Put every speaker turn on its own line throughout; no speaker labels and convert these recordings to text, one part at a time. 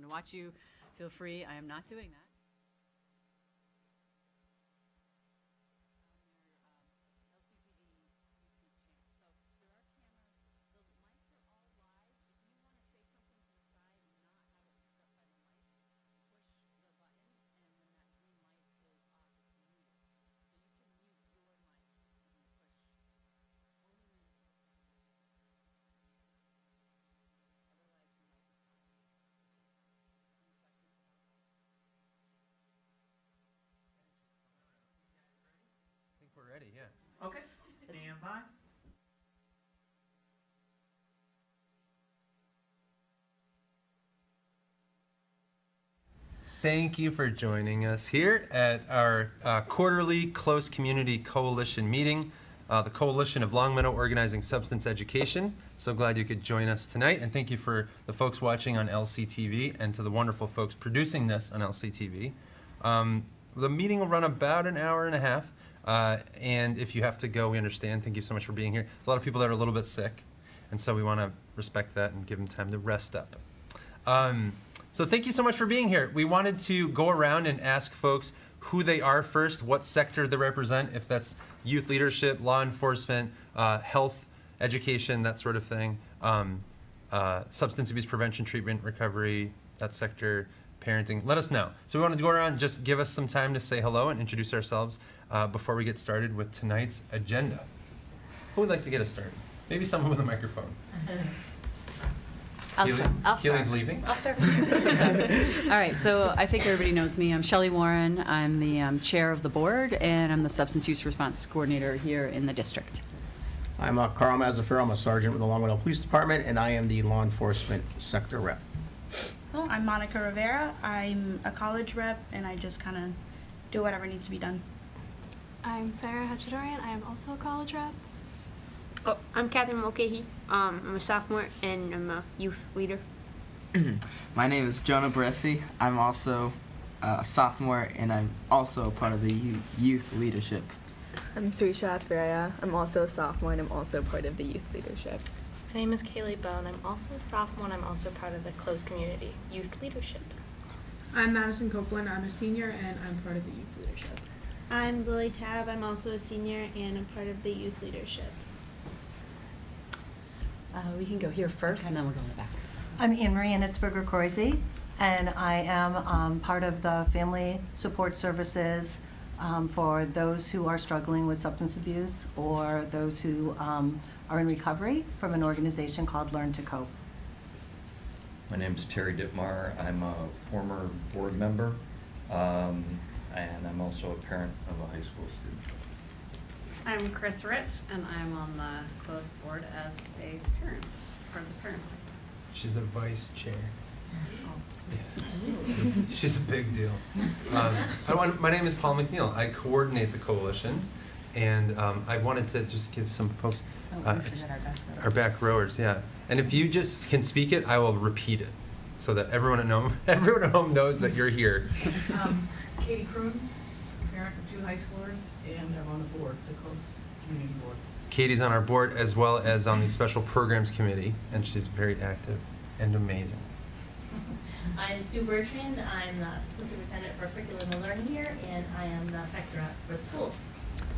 to watch you, feel free. I am not doing that.
We're ready, yeah.
Okay, stand by.
Thank you for joining us here at our quarterly Close Community Coalition meeting, the Coalition of Longmeadow Organizing Substance Education. So glad you could join us tonight, and thank you for the folks watching on LCTV and to the wonderful folks producing this on LCTV. The meeting will run about an hour and a half, and if you have to go, we understand. Thank you so much for being here. There's a lot of people that are a little bit sick, and so we want to respect that and give them time to rest up. So thank you so much for being here. We wanted to go around and ask folks who they are first, what sector they represent, if that's youth leadership, law enforcement, health, education, that sort of thing, substance abuse prevention, treatment, recovery, that sector, parenting. Let us know. So we wanted to go around and just give us some time to say hello and introduce ourselves before we get started with tonight's agenda. Who would like to get us started? Maybe someone with a microphone.
I'll start.
Keely's leaving?
I'll start. All right, so I think everybody knows me. I'm Shelley Warren. I'm the chair of the board, and I'm the substance use response coordinator here in the district.
I'm Carl Mazzaferro. I'm a sergeant with the Longmeadow Police Department, and I am the law enforcement sector rep.
Oh, I'm Monica Rivera. I'm a college rep, and I just kind of do whatever needs to be done.
I'm Sarah Hachadorian. I am also a college rep.
Oh, I'm Catherine Mulcahy. I'm a sophomore and I'm a youth leader.
My name is Jonah Baresi. I'm also a sophomore and I'm also part of the youth leadership.
I'm Srisha Athraya. I'm also a sophomore and I'm also part of the youth leadership.
My name is Kaylee Bone. I'm also a sophomore and I'm also part of the closed community youth leadership.
I'm Madison Copeland. I'm a senior and I'm part of the youth leadership.
I'm Lily Tab. I'm also a senior and I'm part of the youth leadership.
We can go here first, and then we'll go in the back.
I'm Anne-Marie Enitzberger-Croisy, and I am part of the Family Support Services for those who are struggling with substance abuse or those who are in recovery from an organization called Learn to Cope.
My name is Terry Dittmar. I'm a former board member, and I'm also a parent of a high school student.
I'm Chris Rich, and I'm on the closed board as a parent, part of the parent sector.
She's the vice chair. Yeah. She's a big deal. My name is Paul McNeil. I coordinate the coalition, and I wanted to just give some folks, our back rowers, yeah. And if you just can speak it, I will repeat it, so that everyone at home knows that you're here.
Katie Kroon, parent of 2 high schoolers, and I'm on the board, the Close Community Board.
Katie's on our board as well as on the Special Programs Committee, and she's very active and amazing.
I'm Sue Bertrand. I'm the Assistant Superintendent for Curriculum and Learning here, and I am the sector rep for the schools.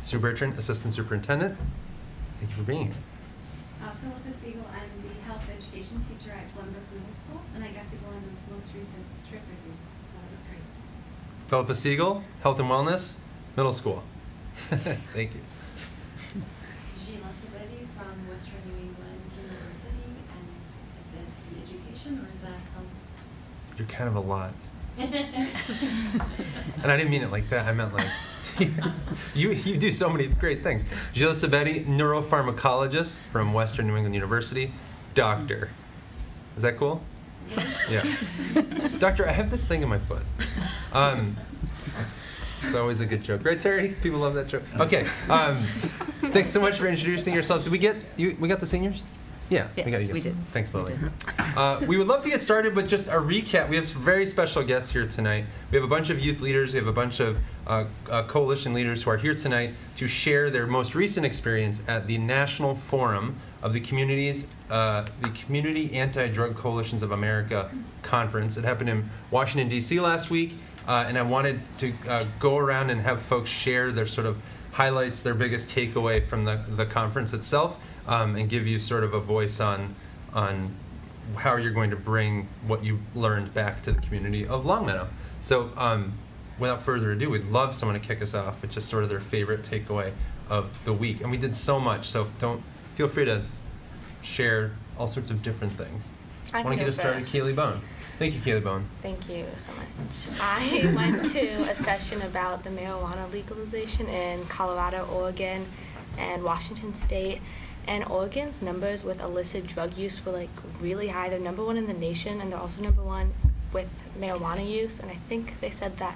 Sue Bertrand, Assistant Superintendent. Thank you for being here.
Philippa Siegel. I'm the health education teacher at Glenbrook Middle School, and I got to go on the most recent trip with you, so that was great.
Philippa Siegel, Health and Wellness, Middle School. Thank you.
Sheila Sabedi from Western New England University, and is that the education or the health?
You're kind of a lot. And I didn't mean it like that. I meant like, you do so many great things. Sheila Sabedi, neuropharmacologist from Western New England University, doctor. Is that cool? Yeah. Doctor, I have this thing in my foot. It's always a good joke. Right, Terry? People love that joke. Okay. Thanks so much for introducing yourselves. Did we get we got the seniors? Yeah,
Yes,
we
we did.
Thanks, Lily. We would love to get started with just a recap. We have some very special guests here tonight. We have a bunch of youth leaders. We have a bunch of coalition leaders who are here tonight to share their most recent experience at the National Forum of the Community Anti-Drug Coalitions of America conference. It happened in Washington, D.C. last week, and I wanted to go around and have folks share their sort of highlights, their biggest takeaway from the conference itself, and give you sort of a voice on how you're going to bring what you learned back to the community of Longmeadow. So without further ado, we'd love someone to kick us off with just sort of their favorite takeaway of the week. And we did so much, so feel free to share all sorts of different things.
I
want to
can
get us
go
started,
first.
Kaylee Bone. Thank you, Kaylee Bone.
Thank you so much. I went to a session about the marijuana legalization in Colorado, Oregon, and Washington State. And Oregon's numbers with illicit drug use were like really high. They're number one in the nation, and they're also number one with marijuana use. And I think they said that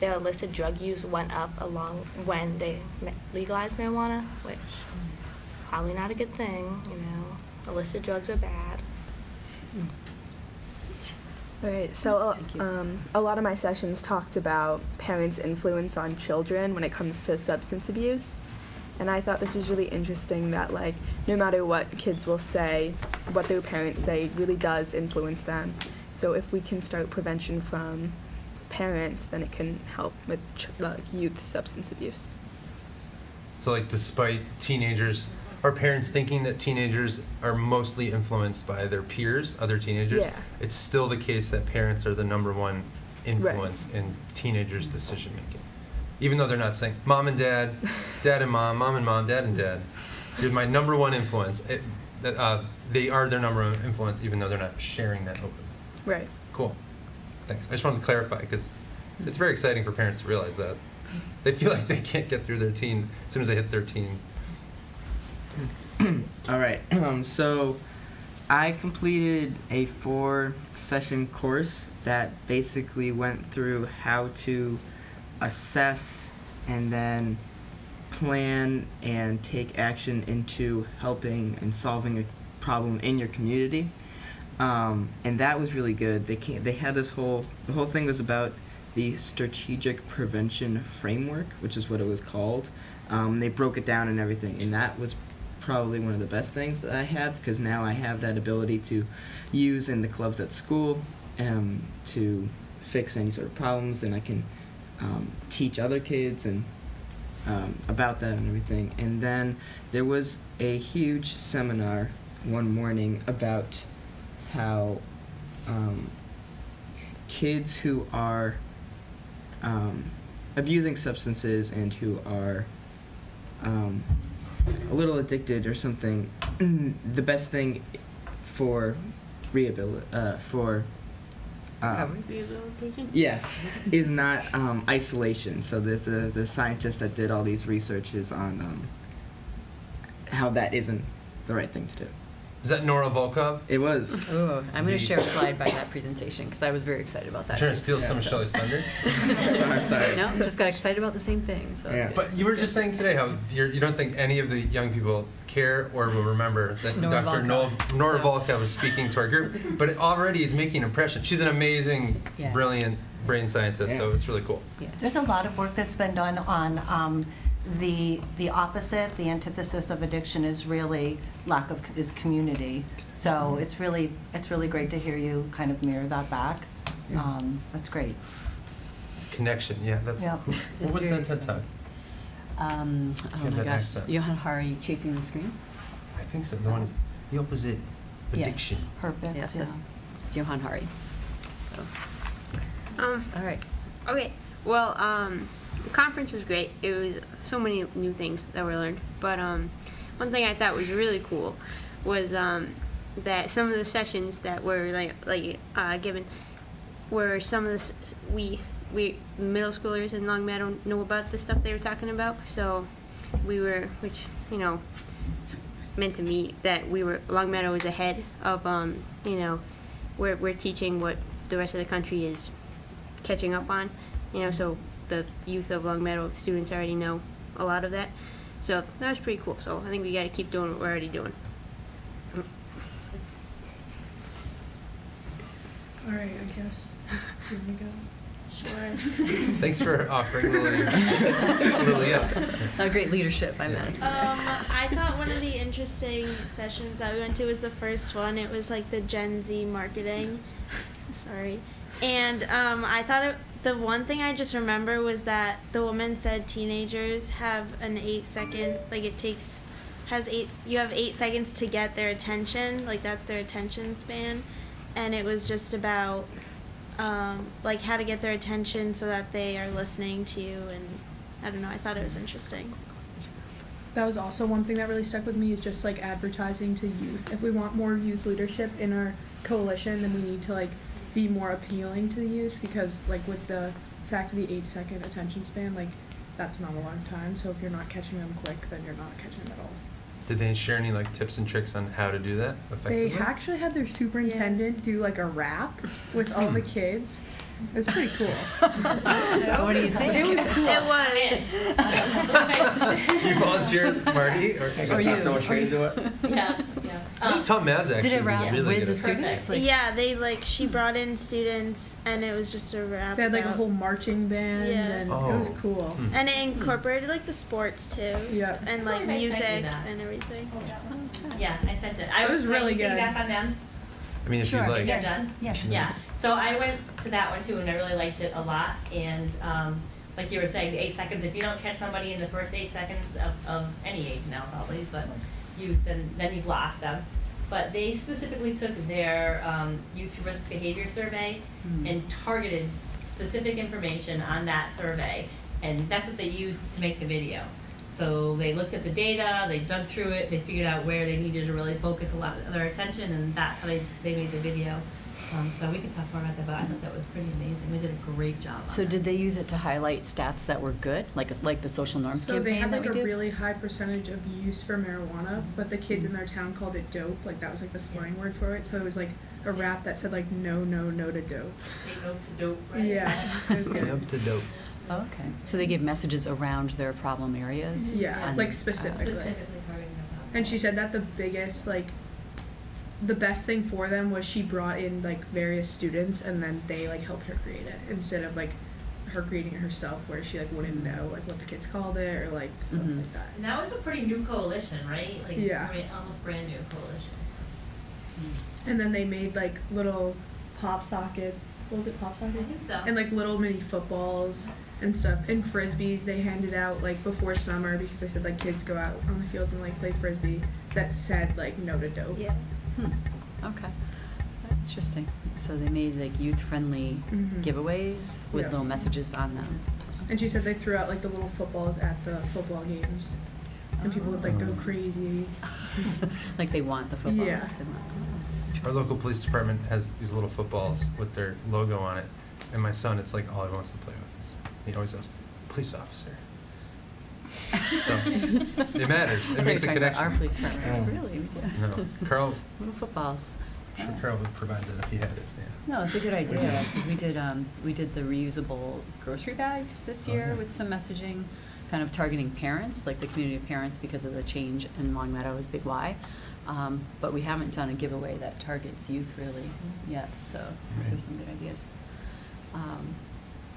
their illicit drug use went up along when they legalized marijuana, which probably not a good thing, you know. Illicit drugs are bad.
Right, so a lot of my sessions talked about parents' influence on children when it comes to substance abuse. And I thought this was really interesting that, like, no matter what kids will say, what their parents say really does influence them. So if we can start prevention from parents, then it can help with youth substance abuse.
So, like, despite teenagers, or parents thinking that teenagers are mostly influenced by their peers, other teenagers,
Yeah.
it's still the case that parents are the number one influence in teenagers' decision making. Even though they're not saying mom and dad, dad and mom and mom, dad and dad. You're my number one influence. They are their number one influence, even though they're not sharing that openly.
Right.
Cool. Thanks. I just wanted to clarify because it's very exciting for parents to realize that. They feel like they can't get through their teen as soon as they hit 13.
All right. So I completed a 4-session course that basically went through how to assess and then plan and take action into helping and solving a problem in your community. And that was really good. They had the whole thing was about the strategic prevention framework, which is what it was called. They broke it down and everything, and that was probably one of the best things that I have, because now I have that ability to use in the clubs at school to fix any sort of problems, and I can teach other kids and about that and everything. And then there was a huge seminar one morning about how kids who are abusing substances and who are a little addicted or something, the best thing for rehabilitation, yes, is not isolation. So there's the scientist that did all these researches on how that isn't the right thing to do.
Is that Nora Volkov?
It was.
Oh, I'm going to share a slide by that presentation because I was very excited about that.
Trying to
too.
steal some of Shelley's thunder?
I'm sorry.
No, just got excited about the same thing. So
Yeah.
But you were just saying today how you don't think any of the young people care or will remember that
Nora
Dr.
Volkov.
Nora
So-
Volkov was speaking to our group, but it already is making an impression. She's an amazing,
Yeah.
brilliant brain scientist, so it's really cool.
Yeah.
There's a lot of work that's been done on the opposite, the antithesis of addiction is really is community. So it's really great to hear you kind of mirror that back. That's great.
Connection, yeah, that's.
Yeah.
What
It's
was
very
that TED Talk?
Oh
Yeah,
my
that
gosh,
accent.
Johan Hari, Chasing the Scream.
I think so. The one is the opposite, addiction.
Yes.
Purpose,
Yes,
yeah.
yes. Johan Hari. So, all right.
Okay. Well, the conference was great. It was so many new things that were learned. But one thing I thought was really cool was that some of the sessions that were given were some of the we middle schoolers in Longmeadow know about the stuff they were talking about. So we were, which meant to me that Longmeadow was ahead of we're teaching what the rest of the country is catching up on. So the youth of Longmeadow students already know a lot of that. So that was pretty cool. So I think we got to keep doing what we're already doing.
All right, I guess. Here we go.
Sure.
Thanks for offering, Lily. Lily,
Great leadership by Madison.
I thought one of the interesting sessions that we went to was the first one. It was like the Gen Z marketing. Sorry. And I thought the one thing I just remember was that the woman said teenagers have an 8-second, like you have 8 seconds to get their attention, like that's their attention span. And it was just about like how to get their attention so that they are listening to you, and I don't know, I thought it was interesting.
That was also one thing that really stuck with me, is just like advertising to youth. If we want more youth leadership in our coalition, then we need to like be more appealing to the youth, because like with the fact of the 8-second attention span, like that's not a long time. So if you're not catching them quick, then you're not catching them at all.
Did they share any like tips and tricks on how to do that effectively?
They actually had their superintendent do like a rap with all the kids. It was pretty cool.
What do you think?
It was cool.
You volunteered, Marty, or
you? No shade to it.
Yeah.
Tom Maz actually
Did it rap
really
with
good
the
at
students? Like,
Yeah, she brought in students, and it was just a rap.
They had like a
about-
whole marching band,
Yeah.
and it was
Oh.
cool.
And it incorporated like the sports too,
Yeah.
and like
Oh, nice, I
music
did that.
and everything.
Yeah, I sent it.
It was really good.
Feedback on them.
I mean, if
Sure.
you'd like.
They're done?
Yeah.
Yeah, so I went to that one too, and I really liked it a lot, and, like you were saying, the 8 seconds, if you don't catch somebody in the first 8 seconds of any age now probably, but youth, then you've lost them. But they specifically took their, youth risk behavior survey and targeted specific information on that survey, and that's what they used to make the video. So they looked at the data, they dug through it, they figured out where they needed to really focus a lot of their attention, and that's how they made the video. So we could talk more about that, but I thought that was pretty amazing. We did a great job on
So
it.
did they use it to highlight stats that were good, like the social norms
So they
campaign
had
that
like
we
a
did?
really high percentage of use for marijuana, but the kids in their town called it dope. Like that was like the slang word for it. So it was like a rap that said like no to dope.
Say no to dope, right?
Yeah, it was good.
Dope to dope.
Oh, okay. So they gave messages around their problem areas?
Yeah,
and-
like specifically.
Specifically targeting the problem.
And she said that the best thing for them was she brought in like various students, and then they like helped her create it, instead of like her creating it herself, where she like wouldn't know like what the kids called it or like stuff
Mhm.
like that.
And that was a pretty new coalition, right? Like
Yeah.
almost brand new coalition.
And then they made like little pop sockets. What was it, pop sockets?
I think so.
And like little mini footballs and stuff, and frisbees they handed out like before summer, because they said like kids go out on the field and like play frisbee, that said like no to dope.
Yeah.
Okay. Interesting. So they made like youth-friendly
Mhm.
giveaways with
Yeah.
little messages on them.
And she said they threw out like the little footballs at the football games, and people would like go crazy.
Like they want the football.
Yeah.
They want-
Our local police department has these little footballs with their logo on it, and my son, it's like all he wants to play with. He always goes, police officer. So it matters.
I
It
thought
makes
you
a
were talking about
connection.
our police department.
Yeah.
Really? We do.
No, Carl.
Little footballs.
I'm sure Carl would provide that if he had it. Yeah.
No, it's a good idea, because we did the reusable grocery bags this year
Okay.
with some messaging, kind of targeting parents, like the community of parents, because of the change in Long Meadow is Big Y. But we haven't done a giveaway that targets youth really yet, so those are
Right.
some good ideas.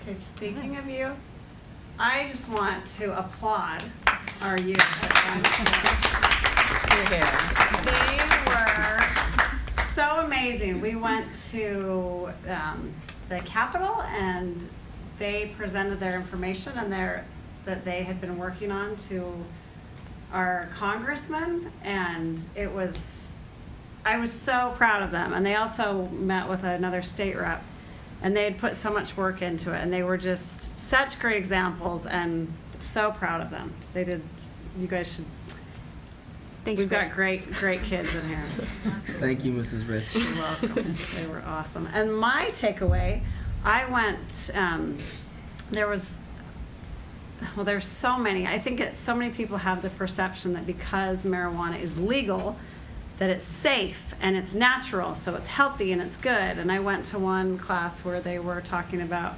Okay, speaking of youth, I just want to applaud our youth.
Your hair.
They were so amazing. We went to the Capitol, and they presented their information and that they had been working on to our congressman, and I was so proud of them. And they also met with another state rep, and they had put so much work into it, and they were just such great examples, and so proud of them. You guys should.
Thanks,
We've got
Chris.
great kids in here.
Thank you, Mrs. Rich.
You're welcome. They were awesome. And my takeaway, I went, there's so many. I think so many people have the perception that because marijuana is legal, that it's safe and it's natural, so it's healthy and it's good. And I went to one class where they were talking about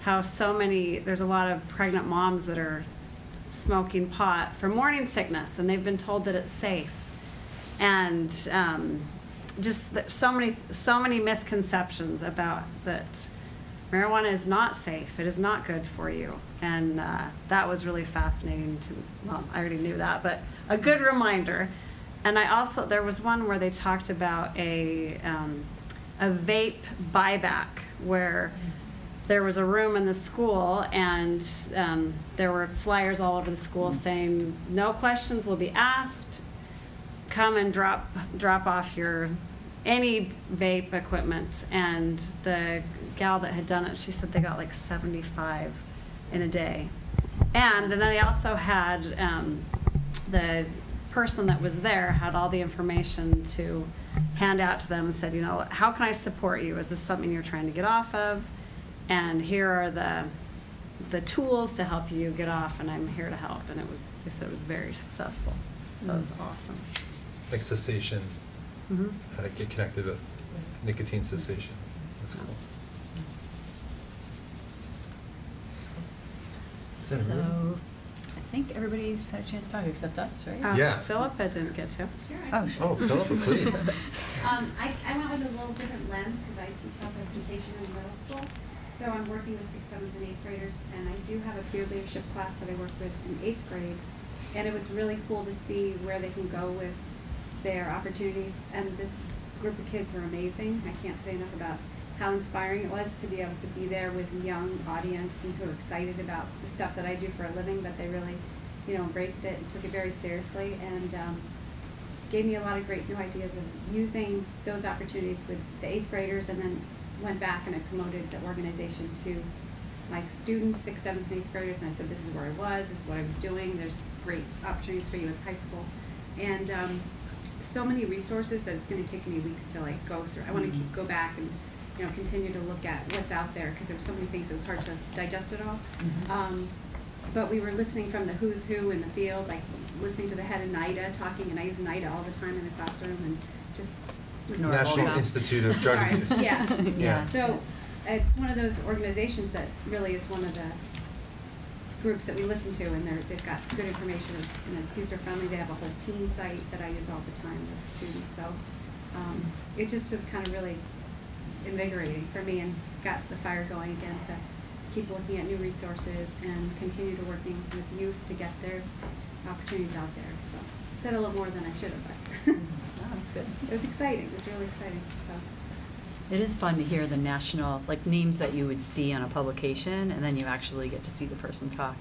how there's a lot of pregnant moms that are smoking pot for morning sickness, and they've been told that it's safe. And so many misconceptions about that marijuana is not safe. It is not good for you. And that was really fascinating to, well, I already knew that, but a good reminder. And I also, there was one where they talked about a vape buyback, where there was a room in the school and there were flyers all over the school saying, no questions will be asked. Come and drop off your any vape equipment. And the gal that had done it, she said they got like 75 in a day. And then they also had the person that was there had all the information to hand out to them and said, you know, how can I support you? Is this something you're trying to get off of? And here are the tools to help you get off, and I'm here to help. And they said it was very successful. So it was awesome.
Like cessation,
Mm-hmm.
how to get connected with nicotine cessation. That's cool.
So, I think everybody's had a chance to talk except us, right?
Yeah.
Philippa didn't get to.
Oh,
Oh, Philippa, please.
I went with a little different lens because I teach health education in middle school. So I'm working with 6th, 7th, and 8th graders, and I do have a peer leadership class that I work with in 8th grade. And it was really cool to see where they can go with their opportunities. And this group of kids were amazing. I can't say enough about how inspiring it was to be able to be there with a young audience and who are excited about the stuff that I do for a living, but they really, you know, embraced it and took it very seriously, and gave me a lot of great new ideas of using those opportunities with the 8th graders, and then went back and I promoted the organization to my students, 6th, 7th, and 8th graders, and I said, this is where I was, this is what I was doing, there's great opportunities for you in high school. And so many resources that it's going to take me weeks to like go through. I want to go back and, you know, continue to look at what's out there, because there were so many things, it was hard to digest it all. But we were listening from the who's who in the field, like listening to the head of NIDA talking, and I use NIDA all the time in the classroom, and just
National Institute of Drug
Sorry,
Abuse.
yeah.
Yeah.
So it's one of those organizations that really is one of the groups that we listen to, and they've got good information, and it's user-friendly. They have a whole teen site that I use all the time with students. So it just was kind of really invigorating for me, and got the fire going again to keep looking at new resources and continue to working with youth to get their opportunities out there. So I said a little more than I should have, but
Oh, that's good.
it was exciting. It was really exciting. So.
It is fun to hear the national, like, names that you would see on a publication, and then you actually get to see the person talk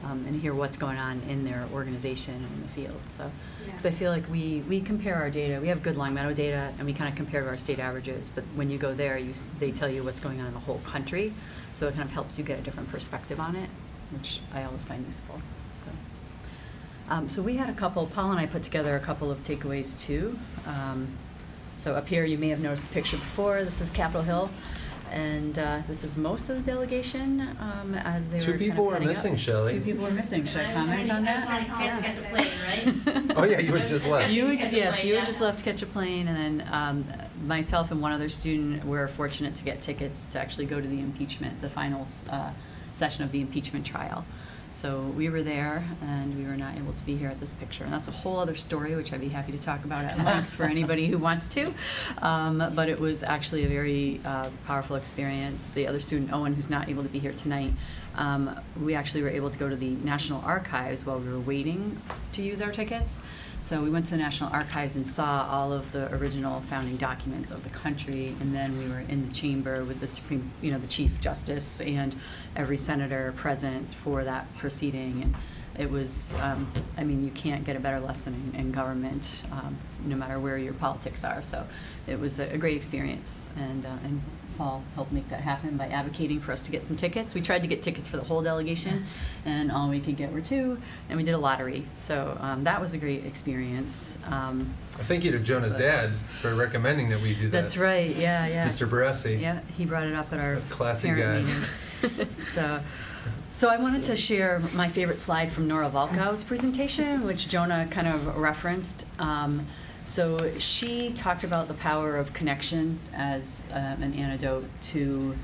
and hear what's going on in their organization and in the field. So, because I feel like we compare our data. We have good Longmeadow data, and we kind of compare to our state averages. But when you go there, they tell you what's going on in the whole country. So it kind of helps you get a different perspective on it, which I always find useful. So we had Paul and I put together a couple of takeaways too. So up here, you may have noticed the picture before. This is Capitol Hill, and this is most of the delegation as they were.
Two people were
heading
missing,
up.
Shelley.
2 people were missing. Should I comment on that?
Catch a plane, right?
Oh yeah, you had just left.
You had
Yeah.
just left to catch a plane, and then myself and one other student were fortunate to get tickets to actually go to the impeachment, the final session of the impeachment trial. So we were there, and we were not able to be here at this picture. And that's a whole other story, which I'd be happy to talk about at length for anybody who wants to. But it was actually a very powerful experience. The other student, Owen, who's not able to be here tonight, we actually were able to go to the National Archives while we were waiting to use our tickets. So we went to the National Archives and saw all of the original founding documents of the country, and then we were in the chamber with the the Chief Justice and every senator present for that proceeding. And it was, you can't get a better lesson in government, no matter where your politics are. So it was a great experience, and Paul helped make that happen by advocating for us to get some tickets. We tried to get tickets for the whole delegation, and all we could get were 2, and we did a lottery. So that was a great experience.
Thank you to Jonah's dad for recommending that we do that.
That's right, yeah.
Mr. Baresi.
Yeah, he brought it up at our
classy
parent
guy.
meeting. So I wanted to share my favorite slide from Nora Volkow's presentation, which Jonah kind of referenced. So she talked about the power of connection as an antidote to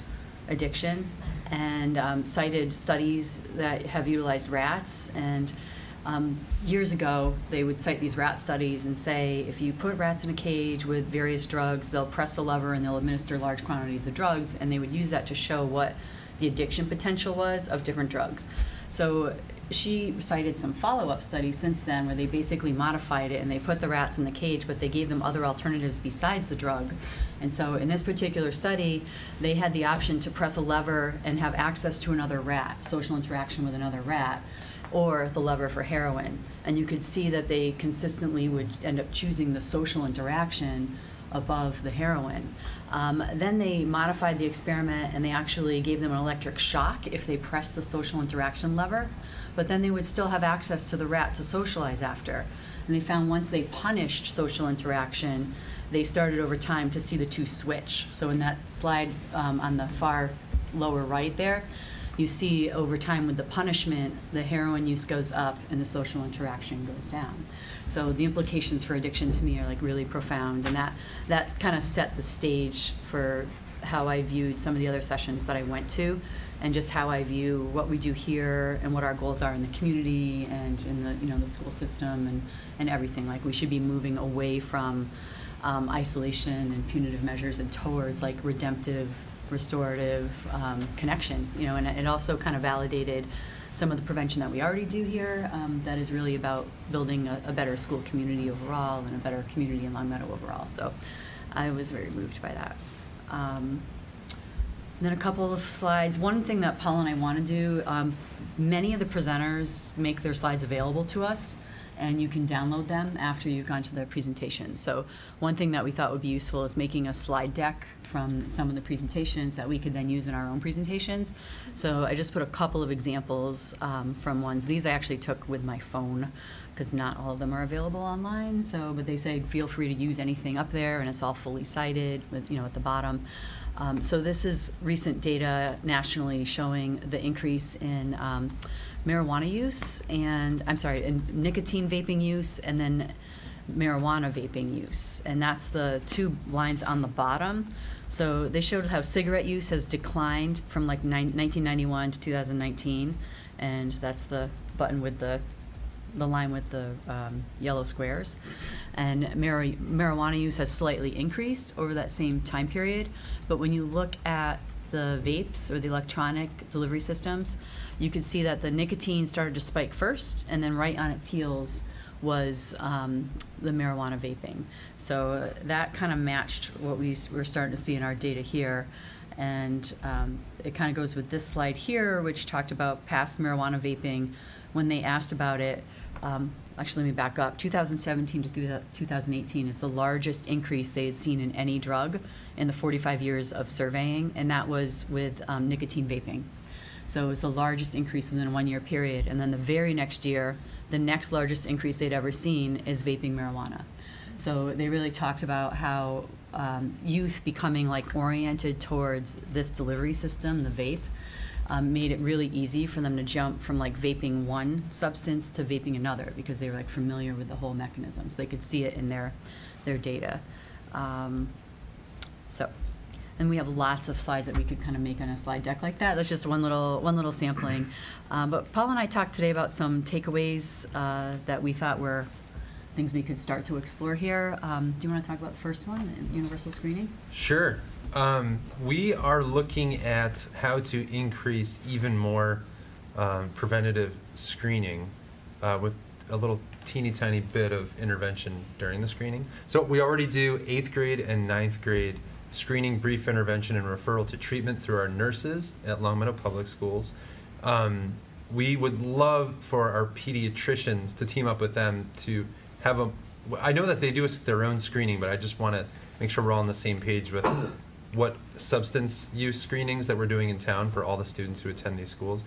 addiction, and cited studies that have utilized rats. And Years ago, they would cite these rat studies and say, if you put rats in a cage with various drugs, they'll press a lever and they'll administer large quantities of drugs, and they would use that to show what the addiction potential was of different drugs. So she cited some follow-up studies since then where they basically modified it and they put the rats in the cage, but they gave them other alternatives besides the drug. And so in this particular study, they had the option to press a lever and have access to another rat, social interaction with another rat, or the lever for heroin. And you could see that they consistently would end up choosing the social interaction above the heroin. Then they modified the experiment and they actually gave them an electric shock if they pressed the social interaction lever, but then they would still have access to the rat to socialize after. And they found once they punished social interaction, they started over time to see the two switch. So in that slide on the far lower right there, you see over time with the punishment, the heroin use goes up and the social interaction goes down. So the implications for addiction to me are like really profound, and that kind of set the stage for how I viewed some of the other sessions that I went to, and just how I view what we do here and what our goals are in the community and in the the school system and everything. Like we should be moving away from isolation and punitive measures and towards like redemptive, restorative connection. And it also kind of validated some of the prevention that we already do here that is really about building a better school community overall and a better community in Longmeadow overall. So I was very moved by that. Then a couple of slides. One thing that Paul and I want to do, many of the presenters make their slides available to us, and you can download them after you've gone to the presentation. So one thing that we thought would be useful is making a slide deck from some of the presentations that we could then use in our own presentations. So I just put a couple of examples from ones. These I actually took with my phone because not all of them are available online. But they say feel free to use anything up there, and it's all fully cited with at the bottom. So this is recent data nationally showing the increase in marijuana use and nicotine vaping use, and then marijuana vaping use, and that's the two lines on the bottom. So they showed how cigarette use has declined from like 1991 to 2019, and that's the button with the line with the yellow squares. And marijuana use has slightly increased over that same time period, but when you look at the vapes or the electronic delivery systems, you can see that the nicotine started to spike first, and then right on its heels was the marijuana vaping. So that kind of matched what we're starting to see in our data here. And it kind of goes with this slide here, which talked about past marijuana vaping. When they asked about it, actually let me back up, 2017 to 2018 is the largest increase they had seen in any drug in the 45 years of surveying, and that was with nicotine vaping. So it was the largest increase within a 1 year period. And then the very next year, the next largest increase they'd ever seen is vaping marijuana. So they really talked about how youth becoming like oriented towards this delivery system, the vape, made it really easy for them to jump from like vaping one substance to vaping another because they were like familiar with the whole mechanism. So they could see it in their data. And we have lots of slides that we could kind of make on a slide deck like that. That's just one little sampling. But Paul and I talked today about some takeaways that we thought were things we could start to explore here. Do you want to talk about the first one, the universal screenings?
Sure. We are looking at how to increase even more preventative screening with a little teeny tiny bit of intervention during the screening. So we already do 8th grade and 9th grade screening, brief intervention, and referral to treatment through our nurses at Longmeadow Public Schools. We would love for our pediatricians to team up with them to have I know that they do their own screening, but I just want to make sure we're all on the same page with what substance use screenings that we're doing in town for all the students who attend these schools.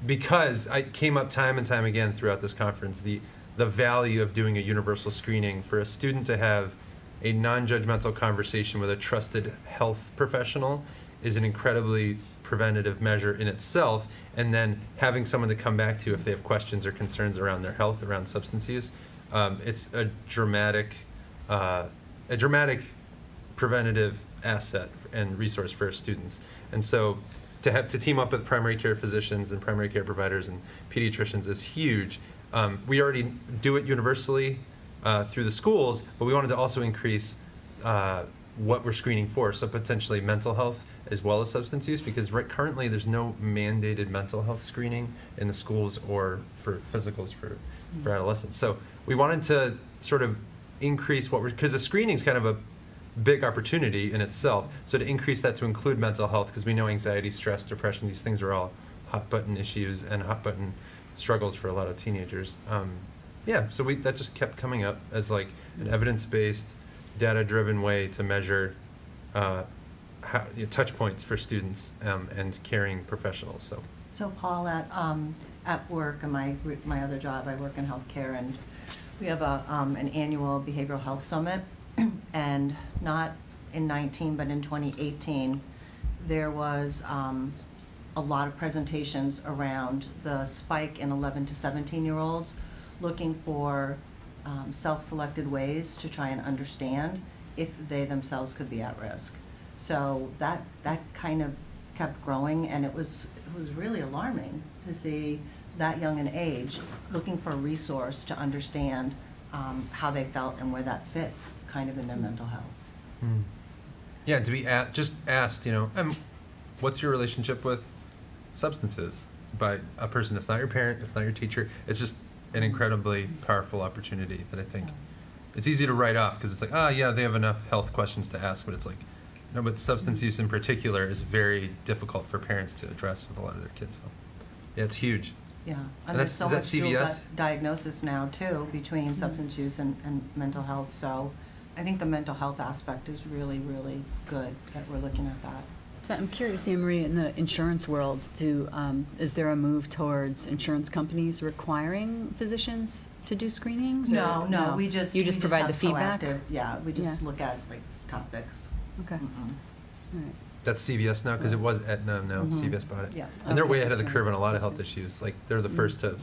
Because it came up time and time again throughout this conference, the value of doing a universal screening for a student to have a non-judgmental conversation with a trusted health professional is an incredibly preventative measure in itself, and then having someone to come back to if they have questions or concerns around their health, around substance use, it's a dramatic preventative asset and resource for our students. And so to team up with primary care physicians and primary care providers and pediatricians is huge. We already do it universally through the schools, but we wanted to also increase what we're screening for, so potentially mental health as well as substance use, because currently there's no mandated mental health screening in the schools or for physicals for adolescents. So we wanted to sort of increase because the screening is kind of a big opportunity in itself. So to increase that to include mental health, because we know anxiety, stress, depression, these things are all hot button issues and hot button struggles for a lot of teenagers. So that just kept coming up as like an evidence-based, data-driven way to measure touch points for students and caring professionals.
So Paul, at work and my other job, I work in healthcare, and we have an annual behavioral health summit, and not in 19, but in 2018, there was a lot of presentations around the spike in 11 to 17-year-olds looking for self-selected ways to try and understand if they themselves could be at risk. So that kind of kept growing, and it was really alarming to see that young an age looking for a resource to understand how they felt and where that fits kind of in their mental health.
Yeah, to be just asked, what's your relationship with substances by a person that's not your parent, it's not your teacher. It's just an incredibly powerful opportunity that I think it's easy to write off because it's like, yeah, they have enough health questions to ask, but it's like, no, but substance use in particular is very difficult for parents to address with a lot of their kids. So, yeah, it's huge.
Yeah,
And
there's so
is that
much dual
CVS?
diagnosis now too between substance use and mental health. So I think the mental health aspect is really, really good that we're looking at that.
So I'm curious, Anne Marie, in the insurance world, is there a move towards insurance companies requiring physicians to do screenings? Or
No, we just
provide the
have
feedback.
we just look at like topics.
Okay. All right.
That's CVS now because it was Aetna. Now CVS bought it.
Yeah.
And they're
Okay,
way ahead of the
that's
curve
right.
on a lot of health issues. Like they're the first to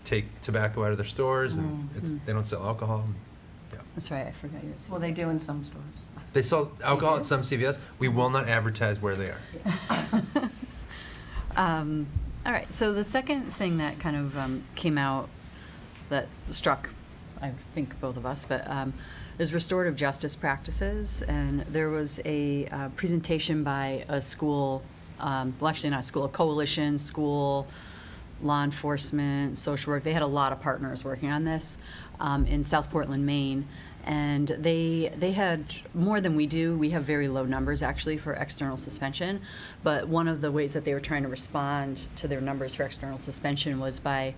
take tobacco out of their stores, and they don't sell alcohol. Yeah.
That's right. I forgot you were.
Well, they do in some stores.
They sell alcohol at some CVS. We will not advertise where they are.
All right. So the second thing that kind of came out that struck, I think, both of us, but is restorative justice practices. And there was a presentation by a school, well, actually not a school, a coalition, school, law enforcement, social work. They had a lot of partners working on this in South Portland, Maine. And they had more than we do. We have very low numbers, actually, for external suspension. But one of the ways that they were trying to respond to their numbers for external suspension was by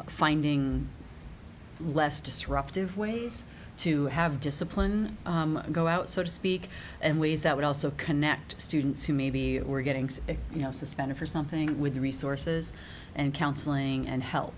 finding less disruptive ways to have discipline go out, so to speak, and ways that would also connect students who maybe were getting suspended for something with resources and counseling and help.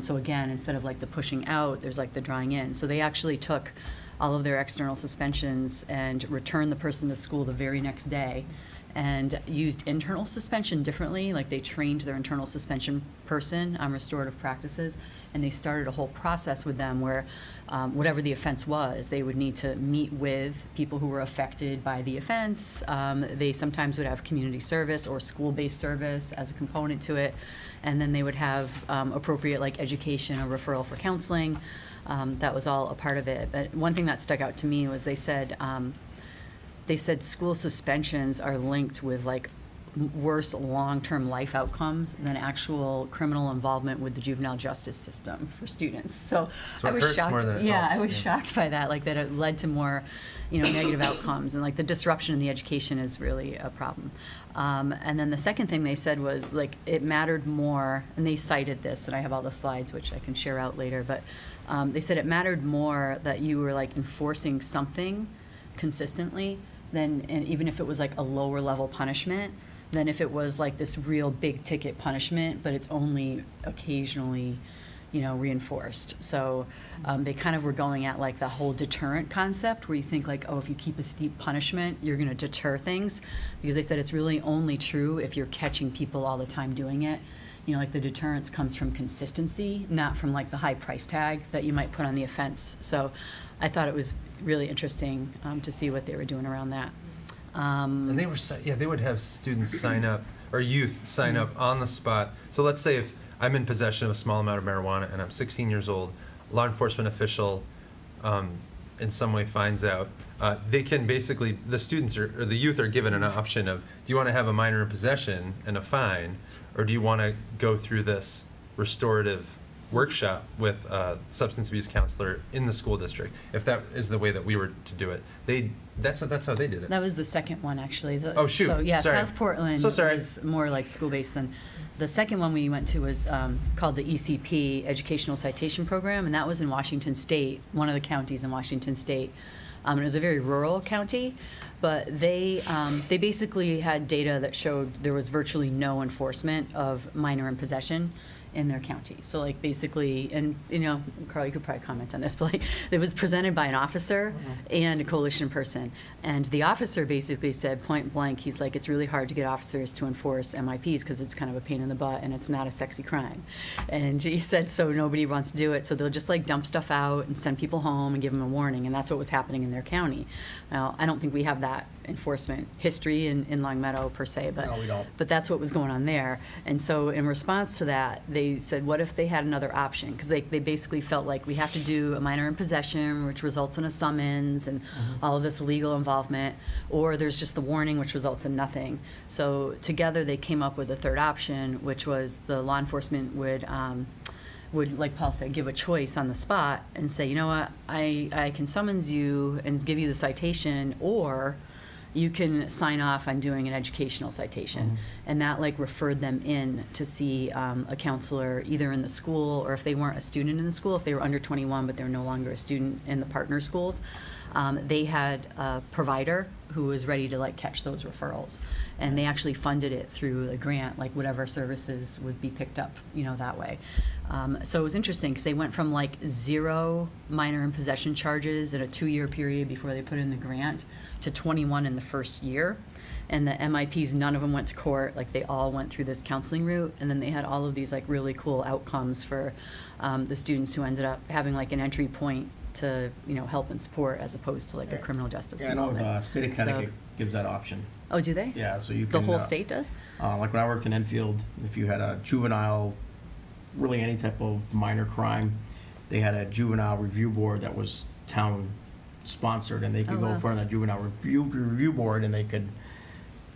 So again, instead of like the pushing out, there's like the drawing in. So they actually took all of their external suspensions and returned the person to school the very next day and used internal suspension differently. Like they trained their internal suspension person on restorative practices, and they started a whole process with them where whatever the offense was, they would need to meet with people who were affected by the offense. They sometimes would have community service or school-based service as a component to it, and then they would have appropriate like education or referral for counseling. That was all a part of it. But one thing that stuck out to me was they said school suspensions are linked with like worse long-term life outcomes than actual criminal involvement with the juvenile justice system for students. So
it
I was
hurts
shocked.
more than it
Yeah,
helps,
I was shocked by that. Like that it led to more, negative outcomes, and like the disruption in the education is really a problem. And then the second thing they said was like it mattered more, and they cited this, and I have all the slides which I can share out later. But they said it mattered more that you were like enforcing something consistently than, and even if it was like a lower level punishment, than if it was like this real big ticket punishment, but it's only occasionally, reinforced. So they kind of were going at like the whole deterrent concept where you think like, oh, if you keep a steep punishment, you're going to deter things. Because they said it's really only true if you're catching people all the time doing it. Like the deterrence comes from consistency, not from like the high price tag that you might put on the offense. So I thought it was really interesting to see what they were doing around that.
And they were, they would have students sign up or youth sign up on the spot. So let's say if I'm in possession of a small amount of marijuana and I'm 16 years old, a law enforcement official in some way finds out, they can basically, the students or the youth are given an option of, do you want to have a minor in possession and a fine, or do you want to go through this restorative workshop with a substance abuse counselor in the school district? If that is the way that we were to do it, that's how they did it.
That was the second one, actually.
Oh, shoot.
So, yeah,
Sorry.
South Portland
So sorry.
was more like school-based than, the second one we went to was called the ECP, Educational Citation Program, and that was in Washington State, one of the counties in Washington State. It was a very rural county, but they basically had data that showed there was virtually no enforcement of minor in possession in their county. So like basically, and you know, Carl, you could probably comment on this, but like it was presented by an officer and a coalition person. And the officer basically said point blank, he's like, it's really hard to get officers to enforce MIPs because it's kind of a pain in the butt and it's not a sexy crime. And he said, so nobody wants to do it. So they'll just like dump stuff out and send people home and give them a warning. And that's what was happening in their county. Now, I don't think we have that enforcement history in Longmeadow per se, but
No, we don't.
but that's what was going on there. And so in response to that, they said, what if they had another option? Because they basically felt like we have to do a minor in possession, which results in a summons and all of this legal involvement, or there's just the warning, which results in nothing. So together they came up with a third option, which was the law enforcement would, like Paul said, give a choice on the spot and say, you know what, I can summons you and give you the citation, or you can sign off on doing an educational citation. And that like referred them in to see a counselor either in the school, or if they weren't a student in the school, if they were under 21 but they're no longer a student in the partner schools, they had a provider who was ready to like catch those referrals. And they actually funded it through a grant, like whatever services would be picked up, you know, that way. So it was interesting because they went from like 0 minor in possession charges in a 2-year period before they put in the grant to 21 in the first year. And the MIPs, none of them went to court. Like they all went through this counseling route, and then they had all of these like really cool outcomes for the students who ended up having like an entry point to, you know, help and support as opposed to like a criminal justice
Yeah, I know
involvement.
state of Connecticut gives that option.
Oh, do they?
Yeah, so you
The
can.
whole state does?
Like when I worked in Enfield, if you had a juvenile, really any type of minor crime, they had a juvenile review board that was town sponsored, and they could
Oh,
go
wow.
in front of that juvenile review board, and they could,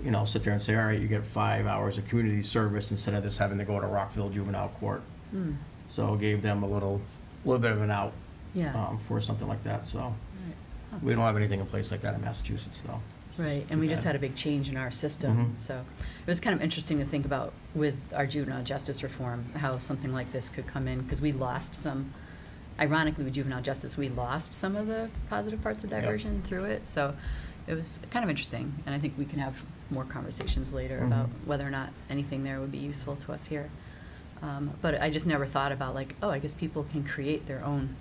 you know, sit there and say, all right, you get 5 hours of community service instead of this having to go to Rockville Juvenile Court.
Hmm.
So it gave them a little bit of an out
Yeah.
for something like that. So
Huh.
we don't have anything in place like that in Massachusetts, though.
Right, and we just had a big change in our system,
Mhm.
so it was kind of interesting to think about with our juvenile justice reform, how something like this could come in, because we lost some, ironically with juvenile justice, we lost some of the positive parts of
Yep.
diversion through it, so it was kind of interesting, and I think we can have more conversations later about
Mhm.
whether or not anything there would be useful to us here. But I just never thought about like, oh, I guess people can create their own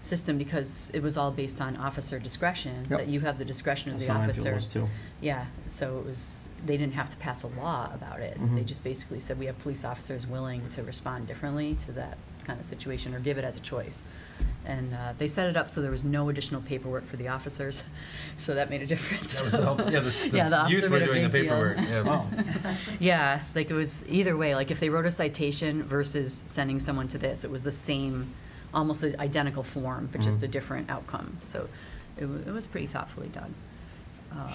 system, because it was all based on officer discretion,
Yep.
that you have the discretion of
That's
the
how Enfield
officer.
was, too.
Yeah, so it was, they didn't have to pass a law about it.
Mhm.
They just basically said, we have police officers willing to respond differently to that kind of situation, or give it as a choice. And they set it up so there was no additional paperwork for the officers, so that made a difference.
That was helpful. Yeah, the
Yeah, the
youth
officer
were
made a
doing the
big deal.
paperwork, yeah.
Oh.
Yeah, like it was either way, like if they wrote a citation versus sending someone to this, it was the same, almost the identical form, but just
Mhm.
a different outcome. So it was pretty thoughtfully done.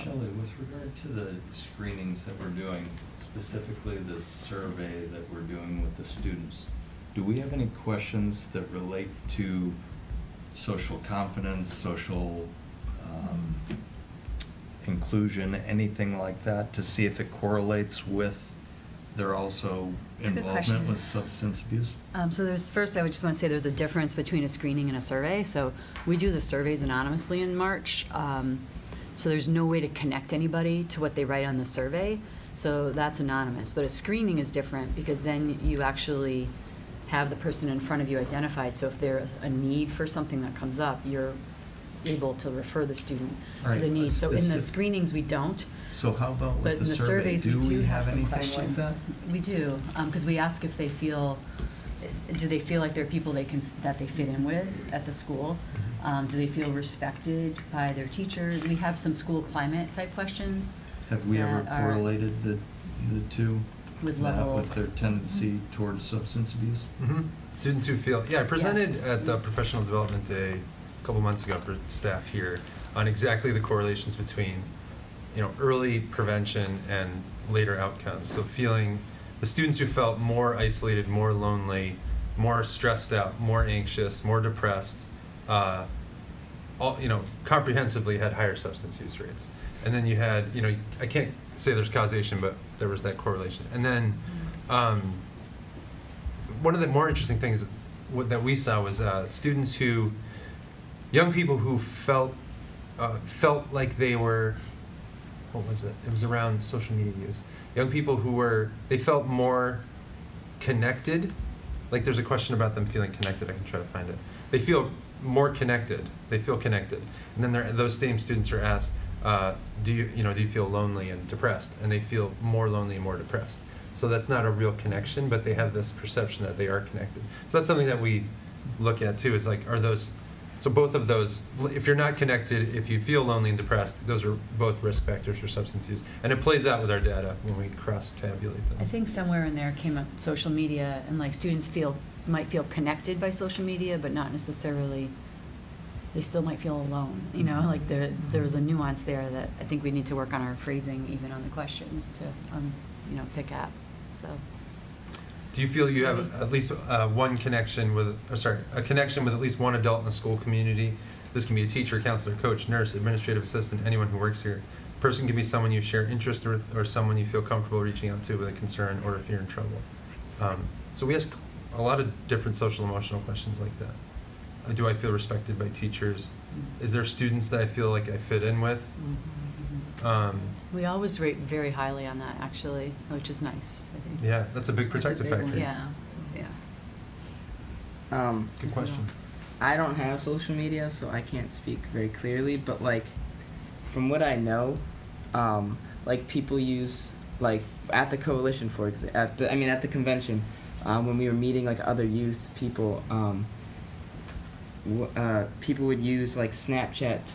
Shelley, with regard to the screenings that we're doing, specifically the survey that we're doing with the students, do we have any questions that relate to social confidence, social inclusion, anything like that, to see if it correlates with their also
That's a good
involvement
question.
with substance abuse?
So there's, first I would just want to say there's a difference between a screening and a survey. So we do the surveys anonymously in March. So there's no way to connect anybody to what they write on the survey. So that's anonymous. But a screening is different, because then you actually have the person in front of you identified. So if there's a need for something that comes up, you're able to refer the student for the
Right,
need. So in the
specific-
screenings, we don't.
So how about
But
with
in
the
the
survey?
surveys,
Do
we do have some
anything like
questions.
that?
We do, because we ask if they feel, do they feel like they're people that they fit in with at the school?
Mm-hmm.
Do they feel respected by their teacher? We have some school climate type questions.
Have we ever
that are-
correlated the The two,
With
that
level.
with their tendency towards substance abuse?
Students who feel, I presented at the Professional Development Day a couple months ago for staff here on exactly the correlations between, early prevention and later outcomes. So the students who felt more isolated, more lonely, more stressed out, more anxious, more depressed, comprehensively had higher substance use rates. And then you had, I can't say there's causation, but there was that correlation. And then one of the more interesting things that we saw was young people who felt like they were, what was it? It was around social media use. Young people they felt more connected. Like there's a question about them feeling connected. I can try to find it. They feel more connected. They feel connected. And then those same students are asked, do you feel lonely and depressed? And they feel more lonely and more depressed. So that's not a real connection, but they have this perception that they are connected. So that's something that we look at too, is like, so both of those, if you're not connected, if you feel lonely and depressed, those are both risk factors for substance use. And it plays out with our data when we cross-tabulate them.
I think somewhere in there came up social media, and like students might feel connected by social media, but not necessarily, they still might feel alone. Like there was a nuance there that I think we need to work on our phrasing, even on the questions to, pick at, so.
Do you feel you have at least one connection a connection with at least one adult in the school community? This can be a teacher, counselor, coach, nurse, administrative assistant, anyone who works here. A person can be someone you share interest with or someone you feel comfortable reaching out to with a concern or if you're in trouble. So we ask a lot of different social emotional questions like that. Do I feel respected by teachers? Is there students that I feel like I fit in with?
We always rate very highly on that, actually, which is nice, I think.
Yeah, that's a big protective factor.
Yeah.
Good question.
I don't have social media, so I can't speak very clearly, but like from what I know, like people use, like at the coalition, for example, at the convention, when we were meeting like other youth people, people would use like Snapchat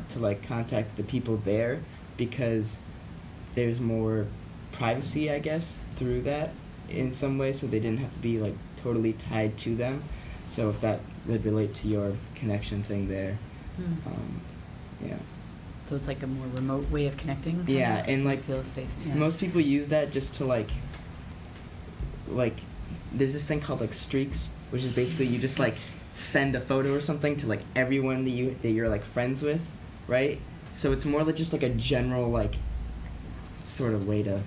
to contact the people there, because there's more privacy, I guess, through that in some way, so they didn't have to be like totally tied to them. So if that would relate to your connection thing there, yeah.
So it's like a more remote way of connecting?
Yeah, and like
feel safe. Yeah.
most people use that just to like there's this thing called like streaks, which is basically you just like send a photo or something to like everyone that you're like friends with, right? So it's more like just like a general like sort of way to.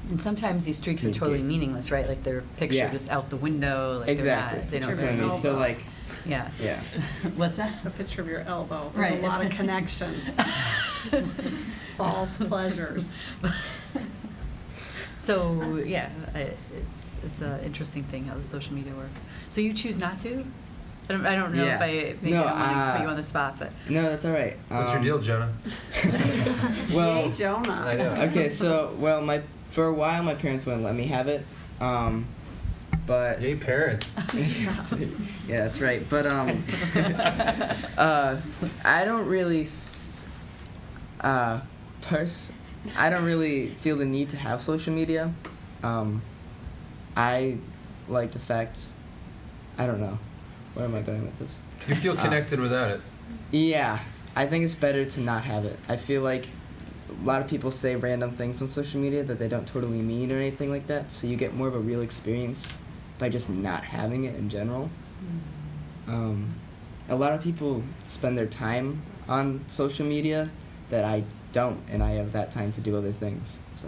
And sometimes these streaks are totally meaningless, right? Like their picture just out the window. Like
Exactly.
They don't
That's what I mean. So like.
Yeah.
Yeah.
What's that?
A picture of your elbow. There's
Right.
a lot of connection. False pleasures.
So yeah, it's an interesting thing how the social media works. So you choose not to? I don't know if I maybe
No,
I don't want to put you on the spot, but
No, that's all right.
What's your deal, Jonah?
Well,
Yay, Jonah.
I know.
Okay, so for a while my parents wouldn't let me have it, but
Yay, parents.
yeah, that's right. But I don't really I don't really feel the need to have social media. I like the fact, I don't know, where am I going with this?
You feel connected without it.
Yeah, I think it's better to not have it. I feel like a lot of people say random things on social media that they don't totally mean or anything like that, so you get more of a real experience by just not having it in general. A lot of people spend their time on social media that I don't, and I have that time to do other things. So.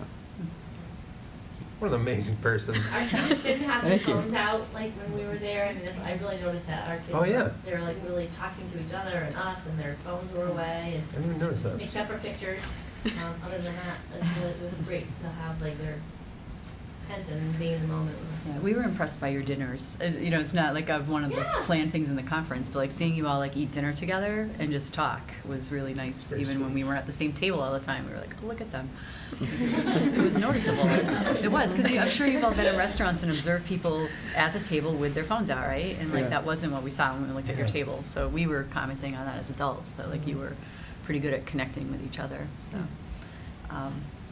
What an amazing person.
Our kids didn't have their
Thank you.
phones out like when we were there. I mean, I really noticed that our kids.
Oh, yeah.
They were like really talking to each other and us, and their phones were away. And
I didn't even notice that.
except for pictures. Other than that, it was great to have like their attention and being in the moment with us.
yeah, we were impressed by your dinners. It's not like one of the planned things in the conference, but like seeing you all like eat dinner together and just talk was really nice.
Very
Even
sweet.
when we weren't at the same table all the time, we were like, oh, look at them. It was noticeable. It was, because I'm sure you've all been in restaurants and observed people at the table with their phones out, right? And like
Yeah.
that wasn't what we saw when we looked at your
Yeah.
table. So we were commenting on that as adults, that like you were pretty good at connecting with each other. So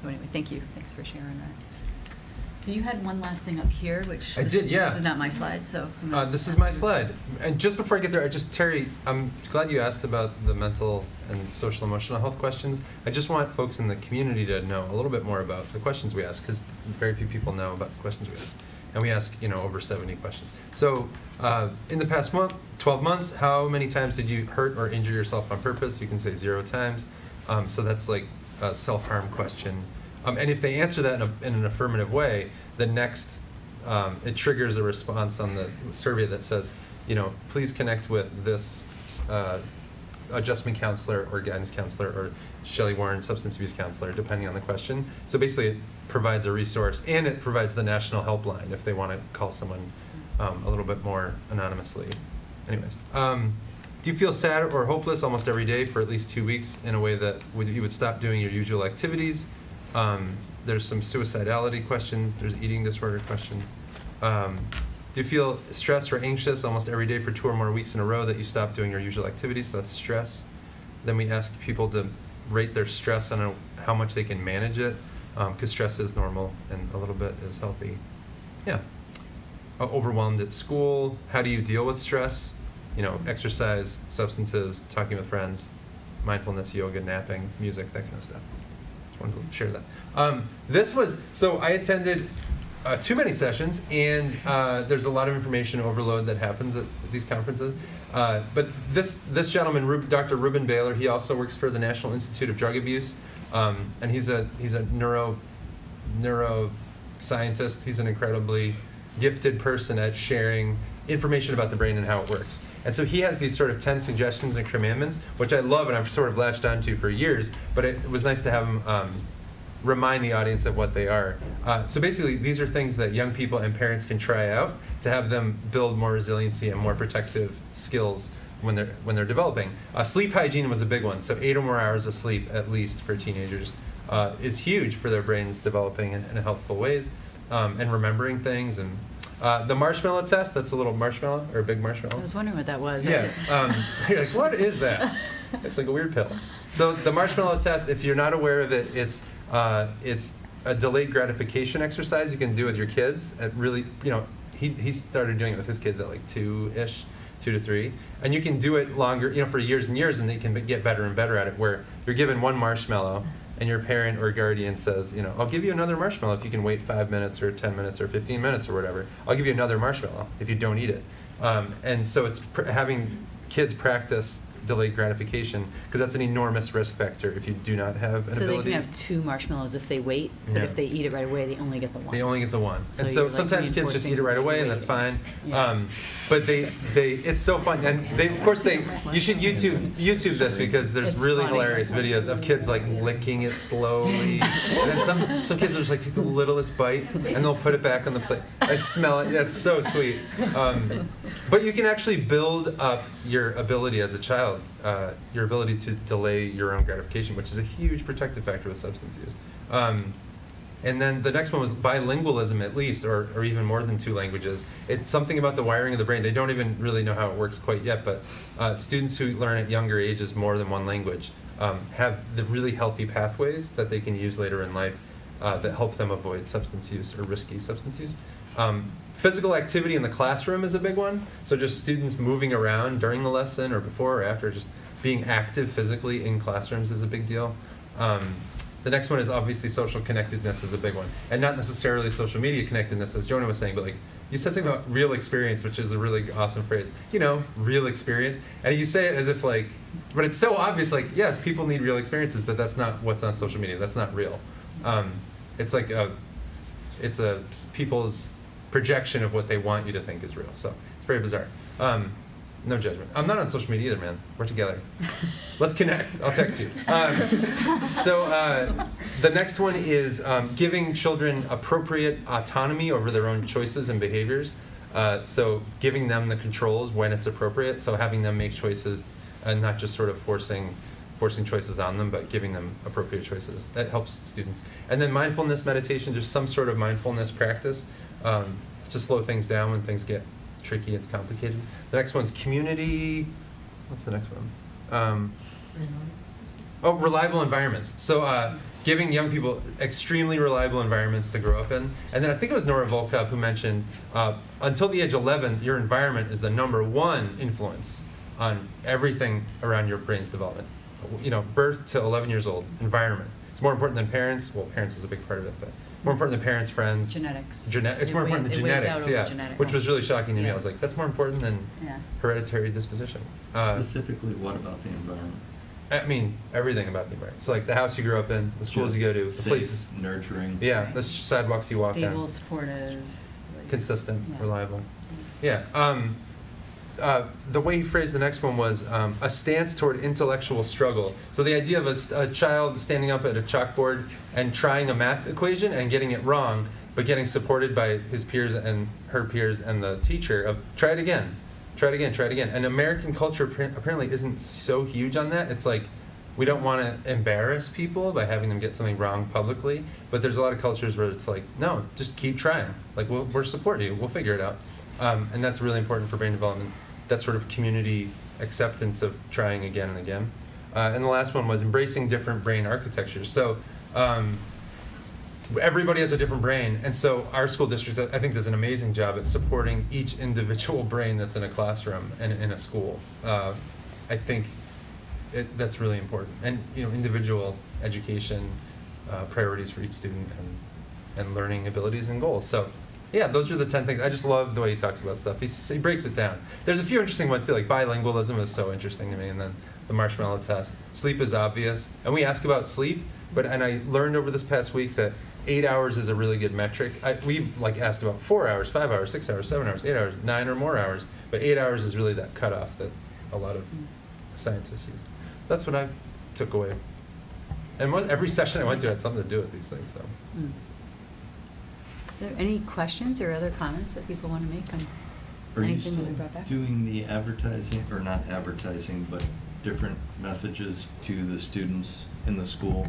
So anyway, thank you. Thanks for sharing that. So you had one last thing up here, which
I did, yeah.
This is not my slide, so. I'm gonna
This is
ask
my
you.
slide. And just before I get there, Terry, I'm glad you asked about the mental and social emotional health questions. I just want folks in the community to know a little bit more about the questions we ask, because very few people know about the questions we ask. And we ask, over 70 questions. So in the past 12 months, how many times did you hurt or injure yourself on purpose? You can say 0 times. So that's like a self-harm question. And if they answer that in an affirmative way, the next, it triggers a response on the survey that says, please connect with this adjustment counselor or guidance counselor or Shelley Warren substance abuse counselor, depending on the question. So basically it provides a resource, and it provides the national helpline if they want to call someone a little bit more anonymously. Anyways, do you feel sad or hopeless almost every day for at least 2 weeks in a way that you would stop doing your usual activities? There's some suicidality questions. There's eating disorder questions. Do you feel stressed or anxious almost every day for 2 or more weeks in a row that you stop doing your usual activities? So that's stress. Then we ask people to rate their stress on how much they can manage it, because stress is normal and a little bit is healthy. Yeah. Overwhelmed at school. How do you deal with stress? Exercise, substances, talking with friends, mindfulness, yoga, napping, music, that kind of stuff. Just wanted to share that. So I attended too many sessions, and there's a lot of information overload that happens at these conferences. But this gentleman, Dr. Ruben Baylor, he also works for the National Institute of Drug Abuse, and he's a neuroscientist. He's an incredibly gifted person at sharing information about the brain and how it works. And so he has these sort of 10 suggestions and commandments, which I love and I've sort of latched onto for years, but it was nice to have him remind the audience of what they are. So basically, these are things that young people and parents can try out to have them build more resiliency and more protective skills when they're developing. Sleep hygiene was a big one. So 8 or more hours of sleep, at least for teenagers, is huge for their brains developing in healthful ways, and remembering things. And the marshmallow test, that's a little marshmallow or a big marshmallow.
I was wondering what that was.
Yeah. You're like, what is that? Looks like a weird pill. So the marshmallow test, if you're not aware of it, it's a delayed gratification exercise you can do with your kids. At really, he started doing it with his kids at like 2-ish, 2 to 3, and you can do it longer, for years and years, and they can get better and better at it. Where you're given one marshmallow, and your parent or guardian says, I'll give you another marshmallow if you can wait 5 minutes or 10 minutes or 15 minutes or whatever. I'll give you another marshmallow if you don't eat it. And so it's having kids practice delayed gratification, because that's an enormous risk factor if you do not have an
So
ability.
they can have 2 marshmallows if they wait, but
Yeah.
if they eat it right away, they only get the 1.
They only get the 1.
So
And so
you're, like,
sometimes kids just eat it right away, and that's fine.
Yeah.
But it's so fun. And you should YouTube this, because there's
It's
really
funny.
hilarious videos of kids like licking it slowly. And then some kids will just like take the littlest bite, and they'll put it back on the plate. I smell it. That's so sweet. But you can actually build up your ability as a child, your ability to delay your own gratification, which is a huge protective factor with substance use. And then the next one was bilingualism, at least, or even more than 2 languages. It's something about the wiring of the brain. They don't even really know how it works quite yet, but students who learn at younger ages more than 1 language have the really healthy pathways that they can use later in life that help them avoid substance use or risky substance use. Physical activity in the classroom is a big one. So just students moving around during the lesson or before or after, just being active physically in classrooms is a big deal. The next one is obviously social connectedness is a big one. And not necessarily social media connectedness, as Jonah was saying, but like you said something about real experience, which is a really awesome phrase. Real experience. And you say it as if like, but it's so obvious, like, yes, people need real experiences, but that's not what's on social media. That's not real. It's like it's people's projection of what they want you to think is real. So it's very bizarre. No judgment. I'm not on social media either, man. We're together. Let's connect. I'll text you. So the next one is giving children appropriate autonomy over their own choices and behaviors. So giving them the controls when it's appropriate. So having them make choices and not just sort of forcing choices on them, but giving them appropriate choices. That helps students. And then mindfulness meditation, just some sort of mindfulness practice to slow things down when things get tricky and complicated. The next one's community. What's the next one? Oh, reliable environments. So giving young people extremely reliable environments to grow up in. And then I think it was Nora Volkov who mentioned until the age of 11, your environment is the #1 influence on everything around your brain's development. You know, birth to 11 years old, environment. It's more important than parents. Well, parents is a big part of it, but more important than parents, friends.
Genetics.
It's more important than
It weighs out
genetics,
over
yeah.
genetics.
Which was really shocking to me.
Yeah.
I was like, that's more important than
Yeah.
hereditary disposition.
Specifically, what about the environment?
I mean, everything about the environment. So like the house you grew up in, the schools you go to, the
Safe,
places.
nurturing.
Yeah, the sidewalks you walk
Stable,
on.
supportive.
Consistent,
Yeah.
reliable. Yeah. The way he phrased the next one was a stance toward intellectual struggle. So the idea of a child standing up at a chalkboard and trying a math equation and getting it wrong, but getting supported by his peers and her peers and the teacher of try it again, try it again, try it again. And American culture apparently isn't so huge on that. It's like we don't want to embarrass people by having them get something wrong publicly, but there's a lot of cultures where it's like, no, just keep trying. Like we'll support you. We'll figure it out. And that's really important for brain development. That sort of community acceptance of trying again and again. And the last one was embracing different brain architectures. So everybody has a different brain, and so our school district, I think, does an amazing job at supporting each individual brain that's in a classroom and in a school. I think that's really important. And individual education priorities for each student and learning abilities and goals. So. Yeah, those are the 10 things. I just love the way he talks about stuff. He breaks it down. There's a few interesting ones too, like bilingualism is so interesting to me, and then the marshmallow test. Sleep is obvious, and we ask about sleep, and I learned over this past week that 8 hours is a really good metric. We asked about 4 hours, 5 hours, 6 hours, 7 hours, 8 hours, 9 or more hours, but 8 hours is really that cutoff that a lot of scientists use. That's what I took away. And every session I went to had something to do with these things. So.
Mm. Are there any questions or other comments that people want to make on
Are you
anything that we
still
brought back?
doing the advertising, or not advertising, but different messages to the students in the school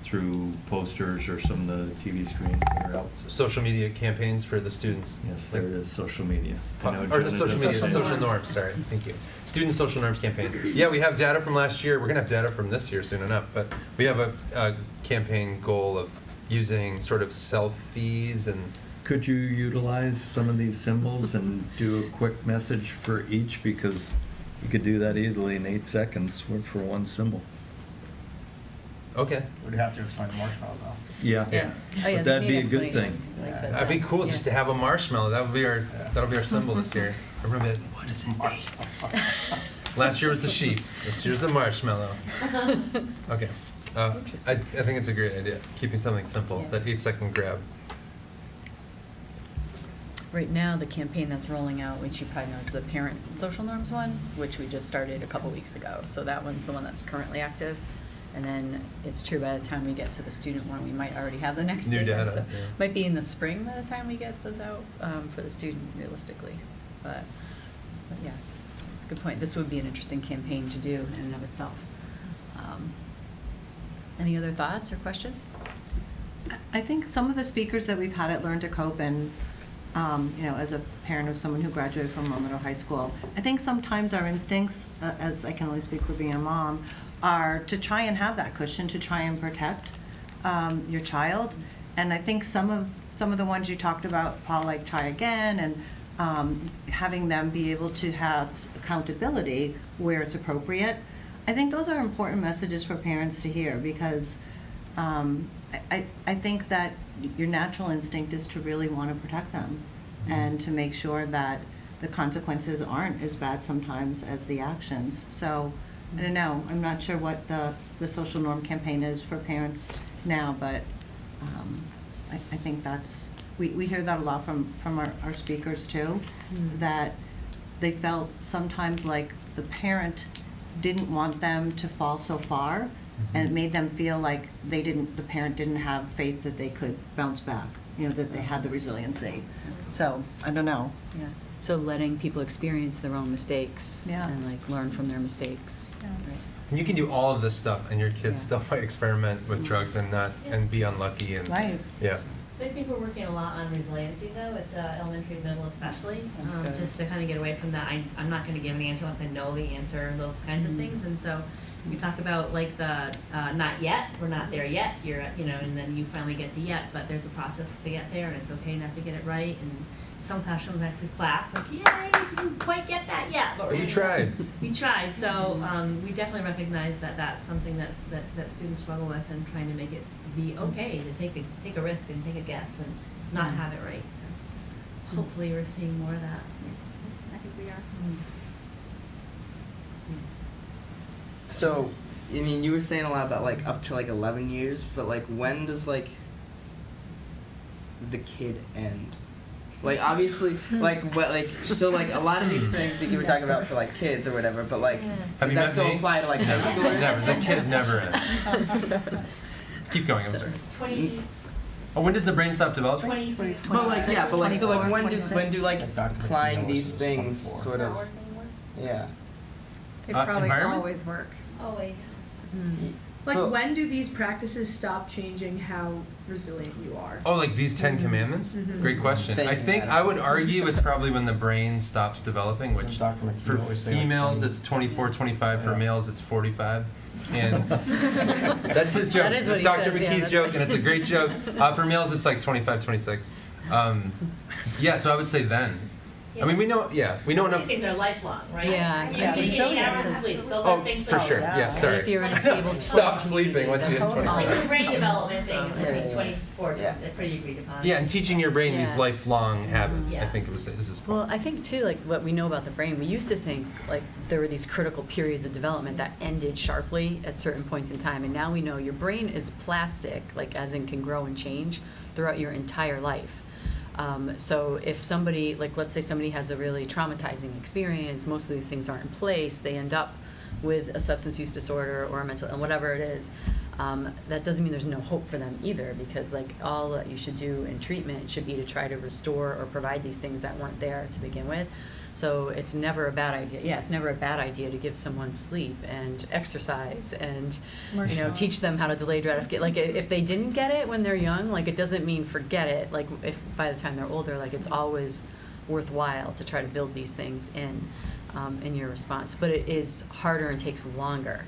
through posters or some of the TV screens that are out?
Social media campaigns for the students.
Yes, there is social media. I know
Or
Jenna
the social
does
media,
the
social
same.
norms, sorry, thank you. Student social norms campaign. Yeah, we have data from last year. We're going to have data from this year soon enough, but we have a campaign goal of using sort of selfies and.
Could you utilize some of these symbols and do a quick message for each? Because you could do that easily in 8 seconds for one symbol.
Okay.
We'd have to explain the marshmallow though.
Yeah.
Yeah. Oh, yeah,
But
they
that'd
need
be a good
explanation.
thing.
Like that.
That'd be cool
Yeah.
just to have a marshmallow. That'll be our symbol this year. Everyone be like, what does it mean? Last year was the sheep. This year's the marshmallow. Okay. I think it's a great idea. Keeping something simple.
Yeah.
That 8-second grab.
Right now, the campaign that's rolling out, which you probably know, is the parent social norms one, which we just started a couple weeks ago. So that one's the one that's currently active. And then it's true, by the time we get to the student one, we might already have the next
New
data.
data,
So
yeah.
might be in the spring by the time we get those out for the student, realistically. But yeah, it's a good point. This would be an interesting campaign to do in and of itself. Any other thoughts or questions?
I think some of the speakers that we've had at Learn to Cope, and as a parent of someone who graduated from Romano High School, I think sometimes our instincts, as I can only speak for being a mom, are to try and have that cushion, to try and protect your child. And I think some of the ones you talked about, Paul, like Try Again, and having them be able to have accountability where it's appropriate. I think those are important messages for parents to hear, because I think that your natural instinct is to really want to protect them and to make sure that the consequences aren't as bad sometimes as the actions. So, I don't know, I'm not sure what the social norm campaign is for parents now, but I think we hear that a lot from our speakers too, that they felt sometimes like the parent didn't want them to fall so far, and it made them feel like the parent didn't have faith that they could bounce back, that they had the resiliency. So, I don't know.
Yeah. So letting people experience their own mistakes
Yeah.
and learn from their mistakes.
Yeah.
Right.
And you can do all of this stuff, and your kids
Yeah.
still might experiment with drugs and be unlucky and.
Right.
Yeah.
So I think we're working a lot on resiliency though, at the elementary, middle especially,
That's good.
just to kind of get away from that. I'm not going to give an answer unless I know the answer, those kinds of things. And so We talk about like the not yet, we're not there yet, you're at, and then you finally get to yet, but there's a process to get there, and it's okay not to get it right. And some classrooms actually clap, like, yay, you didn't quite get that yet, but
You tried.
We tried, so we definitely recognize that that's something that students struggle with, and trying to make it be okay to take a risk and take a guess and not have it right. So hopefully we're seeing more of that.
I think we are.
So, I mean, you were saying a lot about like up to like 11 years, but like when does like the kid end? Like obviously, like what, like so, like a lot of these things that you were talking about for like kids or whatever, but like
Have
does
you
that
met
still
me?
apply to like high schoolers?
Never. The kid never ends. Keep going. I'm sorry.
20,
Oh, when does the brain stop developing?
20,
But like yeah, but like so like when do
26.
like
Dr.
applying
McNeil
these
is
things
24.
sort of yeah.
It
probably environment?
always work.
Always.
Like,
But-
when do these practices stop changing how resilient you are?
Oh, like these 10 commandments?
Mhm.
Great question.
Thank
I
you,
think
Madison.
I would argue it's probably when the brain stops developing, which
Dr. McHugh
for
always say, like,
females
20.
it's 24, 25. For
Yeah.
males it's 45. And that's his joke.
That is what
It's
he
Dr.
says, yeah,
McKee's
that's
joke,
right.
and it's a great joke. For males it's like 25, 26. Yeah, so I would say then. I mean, we know enough.
These things are lifelong, right?
Yeah.
You
Yeah,
need
so
8 hours of
yeah.
sleep. Those
Oh,
are things
for
that
sure. Yeah, sorry.
if you're in a
Like,
stable
Stop
school
sleeping once you hit
that's
25.
Like the brain development thing is
Yeah,
like
yeah.
24,
Yeah.
that's pretty agreed upon.
Yeah, and teaching your brain these
Yeah.
lifelong habits, I
Yeah.
think this is
Well, I think too, like what we know about the brain, we used to think like there were these critical periods of development that ended sharply at certain points in time, and now we know your brain is plastic, like as in can grow and change throughout your entire life. So if somebody, like let's say somebody has a really traumatizing experience, most of these things aren't in place, they end up with a substance use disorder or a mental, and whatever it is, that doesn't mean there's no hope for them either, because like all that you should do in treatment should be to try to restore or provide these things that weren't there to begin with. So it's never a bad idea. Yeah, it's never a bad idea to give someone sleep and exercise and, teach them how to delay gratification. Like if they didn't get it when they're young, like it doesn't mean forget it. Like if by the time they're older, like it's always worthwhile to try to build these things in your response. But it is harder and takes longer.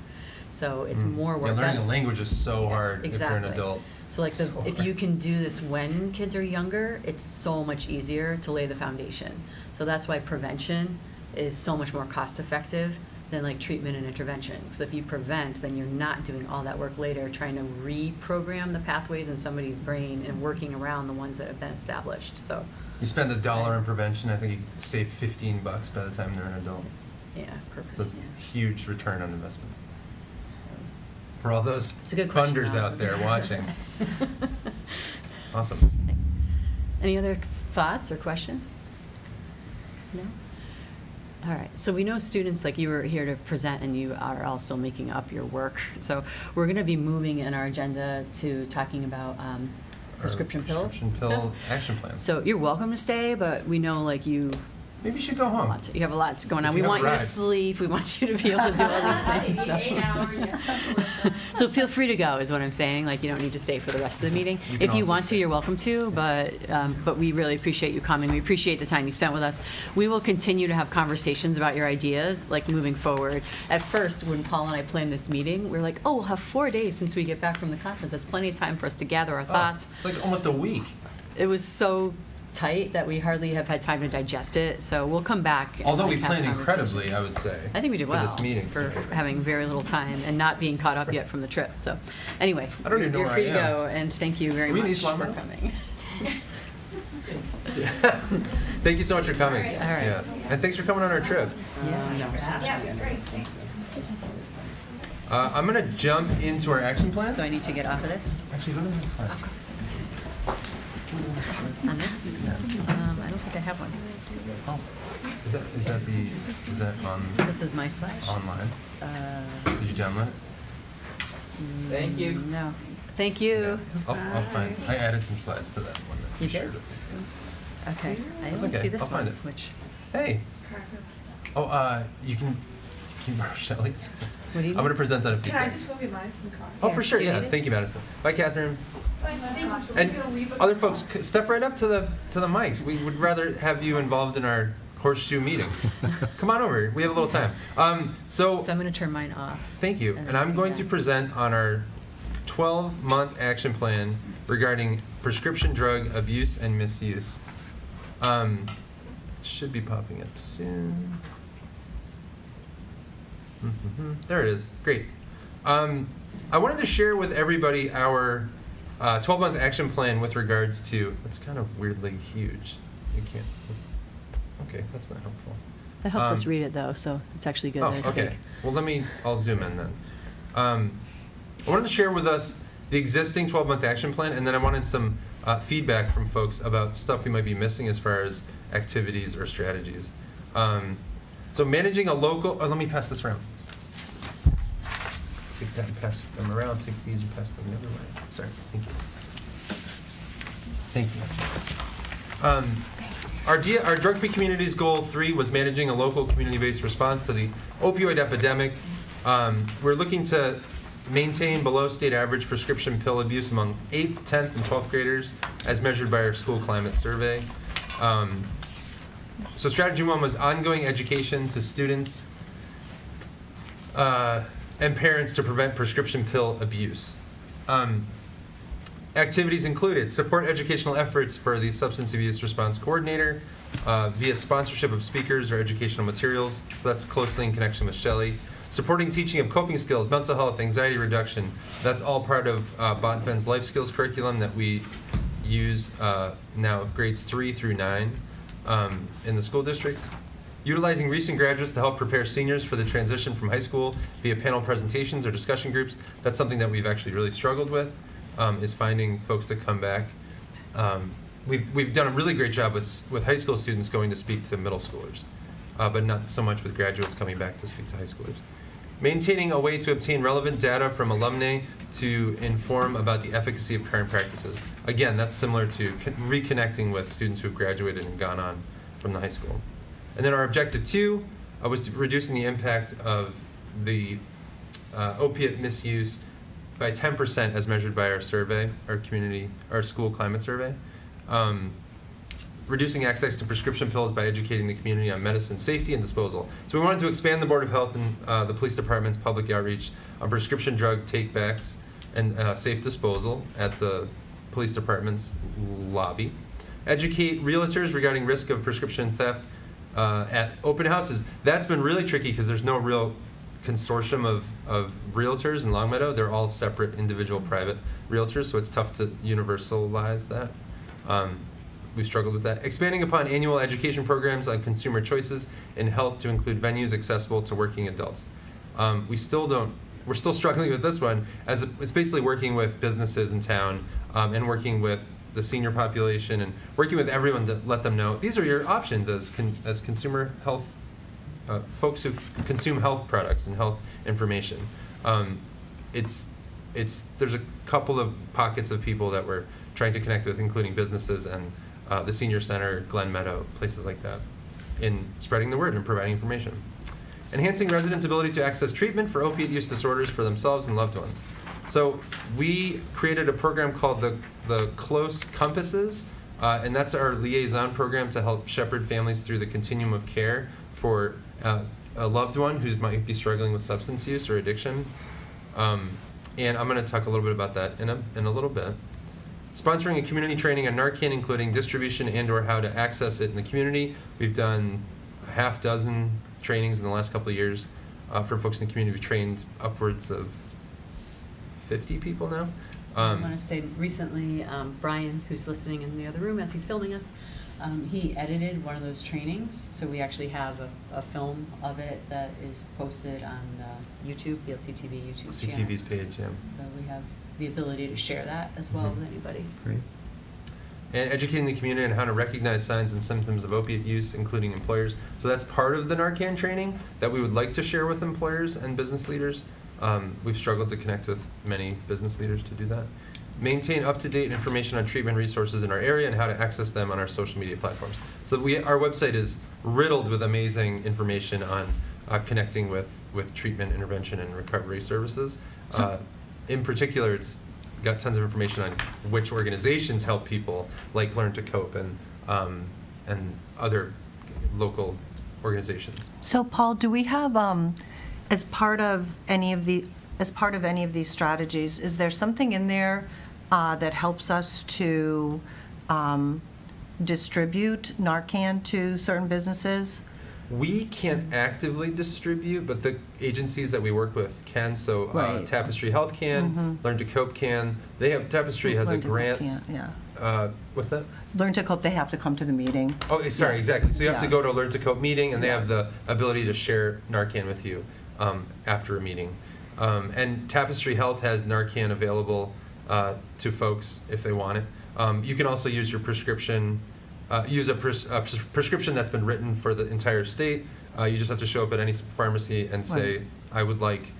So it's more work.
Yeah, learning
That's-
a language is so
yeah,
hard if you're an
exactly.
adult.
So like
So
if
hard.
you can do this when kids are younger, it's so much easier to lay the foundation. So that's why prevention is so much more cost effective than like treatment and intervention. So if you prevent, then you're not doing all that work later, trying to reprogram the pathways in somebody's brain and working around the ones that have been established. So
You spend $1 on prevention, I think you save $15 by the time they're an adult.
yeah, perfect.
So it's
yeah.
a huge return on investment. For all those
It's a good question,
funders
Rob.
out there watching. Awesome.
Any other thoughts or questions? No? All right, so we know students, like you were here to present and you are all still making up your work. So we're gonna be moving in our agenda to talking about prescription pill
Prescription pill
stuff.
action plan.
So you're welcome to stay, but we know like you
Maybe you should go home.
you have a lot going on.
If
We
you have
want
a
you to
ride.
sleep, we want you to be able to do all these things. So.
8 hours.
So feel free to go, is what I'm saying. Like, you don't need to stay for the rest of the meeting.
You can
If you
also
want to,
stay.
you're welcome to, but we really appreciate you coming. We appreciate the time you spent with us. We will continue to have conversations about your ideas, like, moving forward. At first, when Paul and I planned this meeting, we were like, oh, we'll have 4 days since we get back from the conference. That's plenty of time for us to gather our thoughts.
It's like almost a week.
It was so tight that we hardly have had time to digest it, so we'll come back. and,
Although we
like, have
planned incredibly,
conversations.
I would say.
I think we did
for
well
this meeting.
for having very little time and not being caught up yet from the trip. So, anyway,
I don't even know
you're
where
free
I
to
am.
go, and thank you very
Are we in
much
East
for
Long Meadow?
coming.
Thank you so much for coming.
All right.
Yeah. And thanks for coming on our trip.
Yeah, it was great, thanks.
I'm going to jump into our action plan.
So I need to get off of this
Actually, go to the next slide.
on this. I don't think I have one.
Oh. Is that on
This is my slide.
online?
Uh,
Did you download it?
Thank you.
No, thank you.
I'll find. I added some slides to that one. that
You
shared
did?
with me.
Okay, I
That's
only
okay.
see this
I'll find
one,
it.
which.
Hey. Oh, you can borrow Shelley's.
What do you
I'm going to
need?
present on a few
Can I
things.
just go get mine from the car?
Oh,
Here,
for sure.
do you
Yeah.
need it?
Thank you, Madison. Bye, Catherine.
And
And other folks, step right up to the mics. We would rather have you involved in our horseshoe meeting. Come on over. We have a little time. So
I'm going to turn mine off.
thank you. And I'm going to present on our 12-month action plan regarding prescription drug abuse and misuse. Should be popping up soon. There it is. Great. I wanted to share with everybody our 12-month action plan with regards to, it's kind of weirdly huge. You can't, okay, that's not helpful.
It helps us read it, though, so it's actually good that it's
okay.
big.
Well, I'll zoom in then. I wanted to share with us the existing 12-month action plan, and then I wanted some feedback from folks about stuff we might be missing as far as activities or strategies. So managing a local, let me pass this around. Take that and pass them around, take these and pass them the other way. Sorry, thank you. Thank you. Our Drug-Free Communities Goal 3 was managing a local community-based response to the opioid epidemic. We're looking to maintain below state average prescription pill abuse among 8th, 10th, and 12th graders as measured by our school climate survey. So strategy 1 was ongoing education to students and parents to prevent prescription pill abuse. Activities included support educational efforts for the substance abuse response coordinator via sponsorship of speakers or educational materials. So that's closely in connection with Shelley. Supporting teaching of coping skills, mental health, anxiety reduction. That's all part of Botvin's life skills curriculum that we use now grades 3 through 9 in the school district. Utilizing recent graduates to help prepare seniors for the transition from high school via panel presentations or discussion groups. That's something that we've actually really struggled with, is finding folks to come back. We've done a really great job with high school students going to speak to middle schoolers, but not so much with graduates coming back to speak to high schoolers. Maintaining a way to obtain relevant data from alumni to inform about the efficacy of current practices. Again, that's similar to reconnecting with students who've graduated and gone on from the high school. And then our objective 2 was reducing the impact of the opiate misuse by 10% as measured by our survey, our school climate survey. Reducing access to prescription pills by educating the community on medicine safety and disposal. So we wanted to expand the Board of Health and the police department's public outreach on prescription drug takebacks and safe disposal at the police department's lobby. Educate realtors regarding risk of prescription theft at open houses. That's been really tricky because there's no real consortium of realtors in Longmeadow. They're all separate individual private realtors, so it's tough to universalize that. We've struggled with that. Expanding upon annual education programs on consumer choices in health to include venues accessible to working adults. We're still struggling with this one, as it's basically working with businesses in town and working with the senior population and working with everyone to let them know these are your options as consumer health folks who consume health products and health information. There's a couple of pockets of people that we're trying to connect with, including businesses and the senior center, Glen Meadow, places like that, in spreading the word and providing information. Enhancing residents' ability to access treatment for opiate use disorders for themselves and loved ones. So we created a program called the Close Compasses, and that's our liaison program to help shepherd families through the continuum of care for a loved one who might be struggling with substance use or addiction. And I'm going to talk a little bit about that in a little bit. Sponsoring a community training on Narcan, including distribution and/or how to access it in the community. We've done a half dozen trainings in the last couple of years for folks in the community. We've trained upwards of 50 people now.
I want to say recently, Brian, who's listening in the other room as he's filming us, he edited one of those trainings. So we actually have a film of it that is posted on YouTube, the LCTV YouTube channel.
CTV's page, yeah.
So we have the ability to share that as well with anybody.
Great. And educating the community on how to recognize signs and symptoms of opiate use, including employers. So that's part of the Narcan training that we would like to share with employers and business leaders. We've struggled to connect with many business leaders to do that. Maintain up-to-date information on treatment resources in our area and how to access them on our social media platforms. So our website is riddled with amazing information on connecting with treatment, intervention, and recovery services. In particular, it's got tons of information on which organizations help people, like Learn to Cope and other local organizations.
So Paul, do we have, as part of any of these strategies, is there something in there that helps us to distribute Narcan to certain businesses?
We can't actively distribute, but the agencies that we work with can. So
Right.
Tapestry Health can, Learn to Cope can. They have, Tapestry has a
Learn to Cope
grant.
can't, yeah.
What's that?
Learn to Cope, they have to come to the meeting.
Oh, sorry,
Yeah.
exactly. So you have to
Yeah.
go to a Learn to Cope meeting, and they
Yeah.
have the ability to share Narcan with you after a meeting. And Tapestry Health has Narcan available to folks if they want it. You can also use your prescription, use a prescription that's been written for the entire state. You just have to show up at any pharmacy and say,
Right.
I would like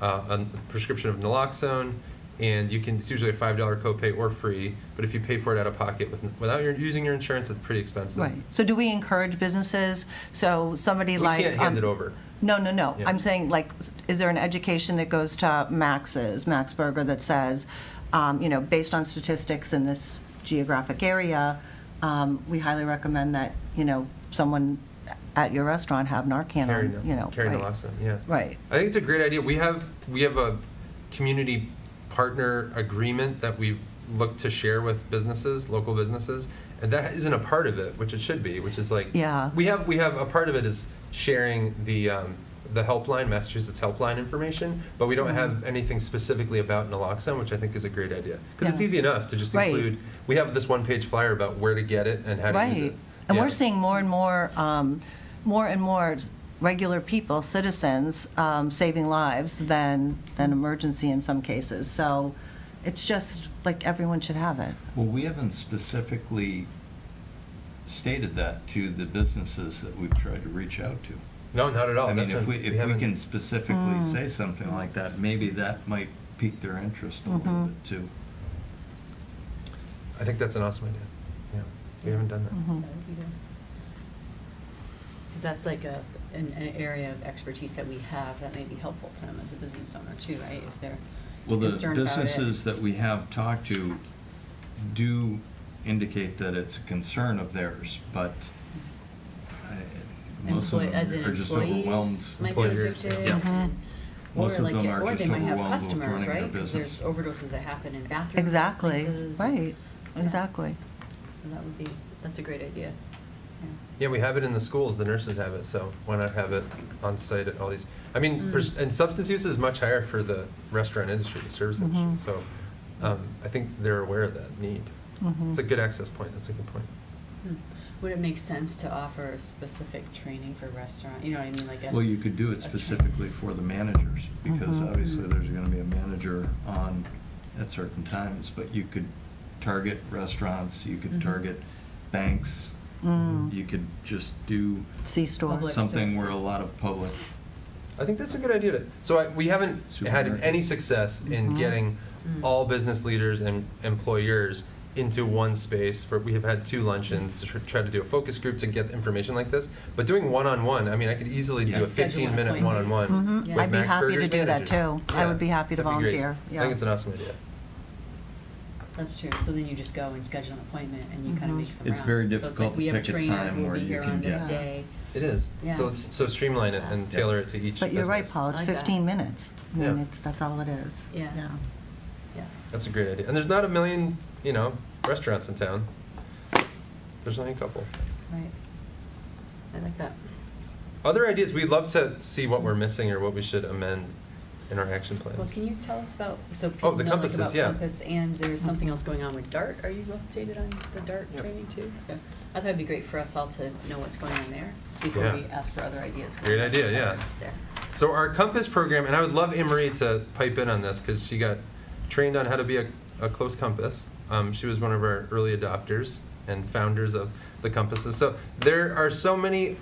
a prescription of naloxone. And you can, it's usually a $5 copay or free, but if you pay for it out of pocket without using your insurance, it's pretty expensive.
Right. So do we encourage businesses, so somebody
We
like...
can't hand it over.
No.
Yeah.
I'm saying, like, is there an education that goes to Max Burger, that says, based on statistics in this geographic area, we highly recommend that, someone at your restaurant have Narcan
Carry
on,
carry
right.
naloxone, yeah.
Right.
I think it's a great idea. We have a community partner agreement that we look to share with businesses, local businesses, and that isn't a part of it, which it should be, which is like,
Yeah.
we have a part of it is sharing the helpline, Massachusetts helpline information, but we don't have anything specifically about naloxone, which I think is a great idea. Because it's
Yeah.
easy enough to just
Right.
include, we have this one-page flyer about where to get it and how to use it.
Right. And
Yeah.
we're seeing more and more regular people, citizens, saving lives than emergency in some cases. So it's just like everyone should have it.
Well, we haven't specifically stated that to the businesses that we've tried to reach out to.
No, not at all.
I mean,
That's
if
what-
we
haven't-
can specifically say something like that, maybe that might pique their interest a little bit too.
I think that's an awesome idea. Yeah, we haven't done that.
Mhm.
Because that's like an area of expertise that we have that may be helpful to them as a business owner too, right? If they're
Well, the
concerned about it.
businesses that we have talked to do indicate that it's a concern of theirs, but most of them
As in
are just
employees
overwhelmed.
might be
Employers,
affected,
yes.
and-
Most
or
of them are
or
just
they might have
overwhelmed with
customers,
running their
right? Because there's
business.
overdoses that happen in bathrooms. and
Exactly.
places.
Right.
Yeah.
Exactly.
So that's a great idea. Yeah.
Yeah, we have it in the schools, the nurses have it, so why not have it on site at all these? I mean, and substance use is much higher for the restaurant industry, the service industry, so I think they're aware of that need.
Mhm.
It's a good access point, that's a good point.
Would it make sense to offer specific training for restaurant, you know what I mean, like
Well, you could do it specifically for the managers, because
Mhm.
obviously there's gonna be a manager on at certain times, but you could target restaurants, you could
Mhm.
target banks,
Mm.
you could just do
C-stores.
Public
something where a
services.
lot of public,
I think that's a good idea. So we haven't had any
Supermarkets.
success in
Mhm.
getting all business leaders and employers into one space. We have had 2 luncheons to try to do a focus group to get information like this. But doing one-on-one, I mean, I could easily do
Yeah.
a
Schedule an
15-minute
appointment.
one-on-one
Mhm.
Yeah.
with
I'd be
Max
happy to
Burger's
do that
managers.
too. I
Yeah,
would be happy to
that'd be great.
volunteer.
I
Yeah.
think it's an awesome idea.
That's true, so then you just go and schedule an appointment and you kind of
Mhm.
make some
It's
rounds.
very
So
difficult
like,
to
we have a
pick a
trainer
time
who will
where
be
you
here
can
on this
get-
day.
It is.
Yeah.
So streamline it and tailor it to each
But you're right,
business.
Paul, it's
I like that.
15 minutes. I mean,
Yeah.
that's all it is.
Yeah. Yeah.
That's a great idea. And there's not a million, restaurants in town. There's only a couple.
Right. I like that.
Other ideas, we'd love to see what we're missing or what we should amend in our action plan.
Well, can you tell us about, so people
the
know like
compasses,
about
yeah.
Compass, and there's something else going on with DART. Are you updated on the DART
Yep.
training too? So I thought it'd be great for us all to know what's going on there before
Yeah.
we ask for other ideas.
Great idea, yeah.
There.
So our Compass program, and I would love Anne-Marie to pipe in on this because she got trained on how to be a close compass. She was one of our early adopters and founders of the compasses. So there are so many,